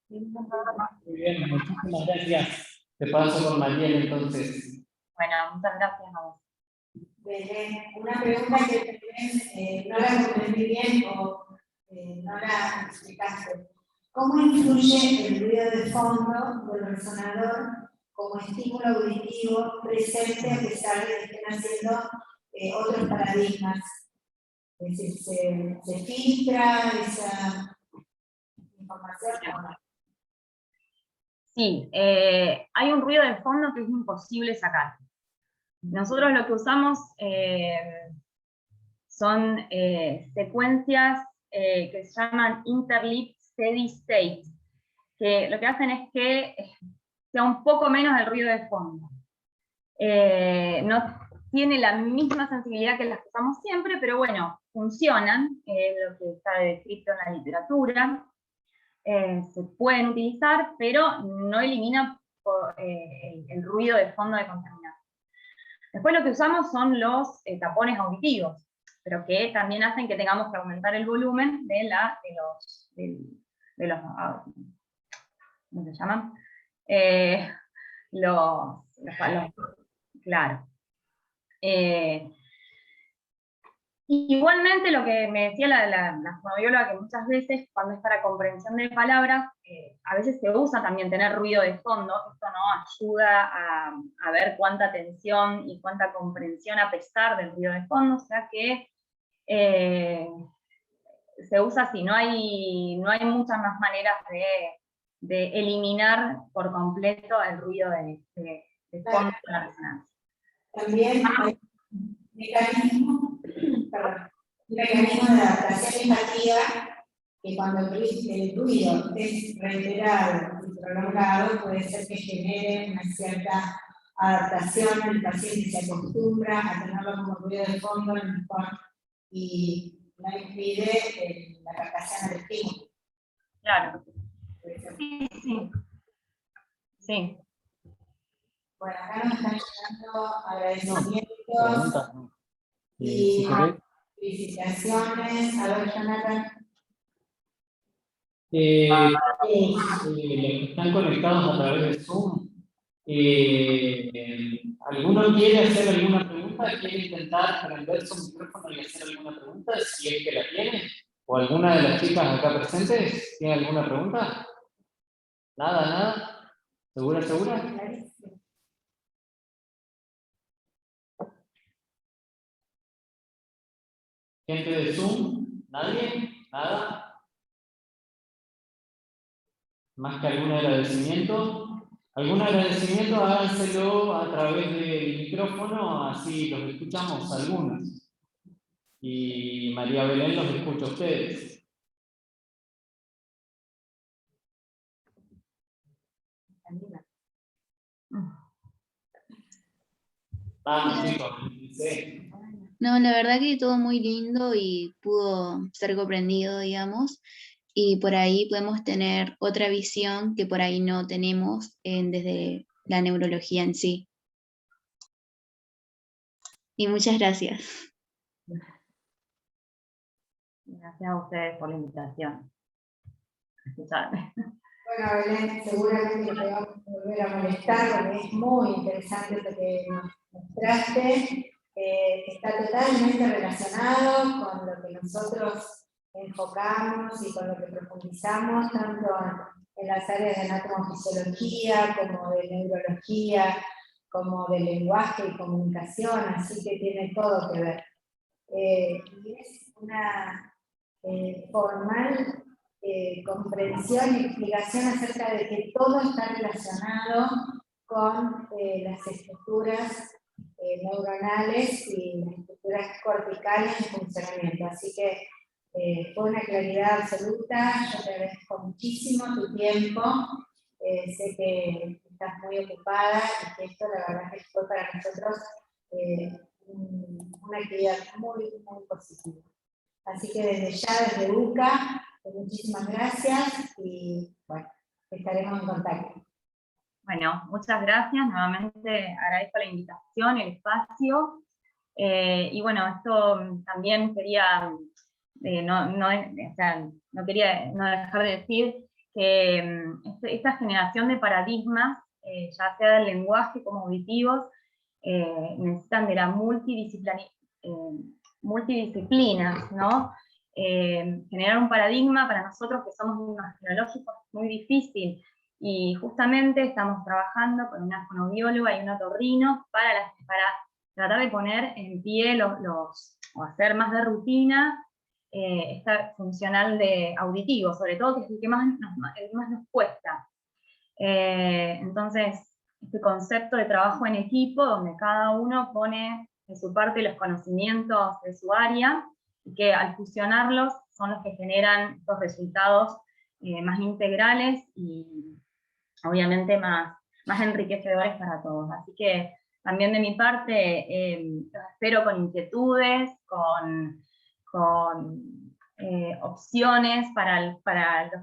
Muy bien, muchísimas gracias. Te paso con Mariel entonces. Bueno, muchas gracias a vos. Una pregunta que también no la comprendí bien o no la explicaste. ¿Cómo influye el ruido de fondo del resonador como estímulo auditivo presente a pesar de que estén haciendo otros paradigmas? Es decir, ¿se filtra esa información o no? Sí, hay un ruido de fondo que es imposible sacar. Nosotros lo que usamos son secuencias que se llaman interleaved steady state, que lo que hacen es que sea un poco menos el ruido de fondo. No tiene la misma sensibilidad que las que usamos siempre, pero bueno, funcionan, lo que está descrito en la literatura. Se pueden utilizar, pero no eliminan el ruido de fondo de contaminación. Después lo que usamos son los tapones auditivos, pero que también hacen que tengamos que aumentar el volumen de los ¿cómo se llaman? Claro. Igualmente lo que me decía la fonobióloga, que muchas veces cuando es para comprensión de palabras, a veces se usa también tener ruido de fondo. Esto no ayuda a ver cuánta atención y cuánta comprensión a pesar del ruido de fondo, o sea que se usa así, no hay muchas más maneras de eliminar por completo el ruido de fondo de la resonancia. También hay mecanismo de adaptación empativa que cuando el ruido es reiterado y prolongado, puede ser que genere una cierta adaptación, el paciente se acostumbra a tenerlo como ruido de fondo y no impide la captación del estímulo. Claro. Sí, sí. Sí. Bueno, acá nos están llegando agradecimientos Preguntas, no. y Si querés. felicitaciones. A ver, Jonathan. Los que están conectados a través de Zoom, ¿alguno quiere hacer alguna pregunta? ¿Quiere intentar prender su micrófono y hacer alguna pregunta? Si es que la tiene. ¿O alguna de las chicas acá presentes tiene alguna pregunta? Nada, nada. ¿Segura, segura? ¿Gente de Zoom? ¿Nadie? ¿Nada? ¿Más que algún agradecimiento? ¿Algún agradecimiento? Háganselo a través del micrófono, así los escuchamos algunos. Y María Belén los escucha a ustedes. Vamos, chicos, sí. No, la verdad que todo muy lindo y pudo ser comprendido, digamos, y por ahí podemos tener otra visión que por ahí no tenemos desde la neurología en sí. Y muchas gracias. Gracias a ustedes por la invitación. Escucharme. Bueno, Belén, seguramente te vamos a volver a molestar porque es muy interesante lo que nos mostraste. Está totalmente relacionado con lo que nosotros enfocamos y con lo que profundizamos, tanto en las áreas de anatomofisiología, como de neurología, como de lenguaje y comunicación, así que tiene todo que ver. Y es una formal comprensión y explicación acerca de que todo está relacionado con las estructuras neuronales y las estructuras corticales en funcionamiento. Así que fue una claridad absoluta. Yo te agradezco muchísimo tu tiempo. Sé que estás muy ocupada y que esto la verdad que fue para nosotros una actividad muy, muy positiva. Así que desde ya, desde UCA, muchísimas gracias y bueno, estaremos en contacto. Bueno, muchas gracias. Nuevamente agradezco la invitación, el espacio. Y bueno, esto también quería, no quería no dejar de decir que esta generación de paradigmas, ya sea del lenguaje como auditivos, necesitan de la multidisciplinas, ¿no? Generar un paradigma para nosotros que somos unos neurológicos es muy difícil, y justamente estamos trabajando con una fonoaudióloga y un otorrino para tratar de poner en pie o hacer más de rutina esta funcional de auditivo, sobre todo, que es el que más nos cuesta. Entonces, este concepto de trabajo en equipo, donde cada uno pone de su parte los conocimientos de su área, y que al fusionarlos son los que generan estos resultados más integrales y obviamente más enriquecedores para todos. Así que también de mi parte los espero con inquietudes, con opciones para los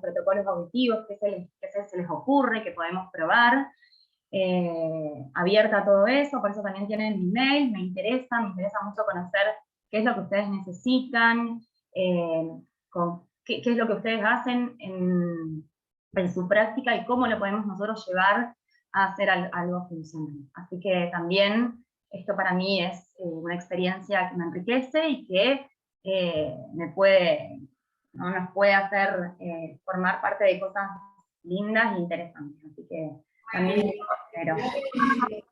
protocolos auditivos, qué se les ocurre, que podemos probar. Abierta a todo eso, por eso también tienen mi mail, me interesa mucho conocer qué es lo que ustedes necesitan, qué es lo que ustedes hacen en su práctica y cómo lo podemos nosotros llevar a hacer algo funcional. Así que también esto para mí es una experiencia que me enriquece y que nos puede hacer formar parte de cosas lindas e interesantes. Así que también espero.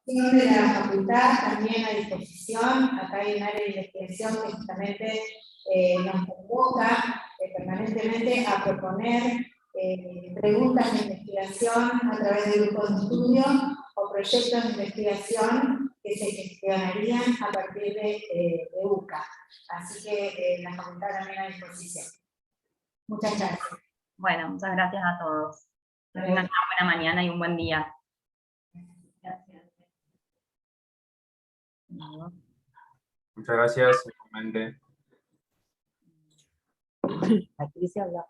De la facultad también a disposición. Acá hay un área de investigación que justamente nos convoca permanentemente a proponer preguntas de investigación a través de grupos de estudio o proyectos de investigación que se gestionarían a partir de UCA. Así que la facultad también a disposición. Muchas gracias. Bueno, muchas gracias a todos. Que tengan una buena mañana y un buen día. Gracias. Muchas gracias. Igualmente. Patricia habla.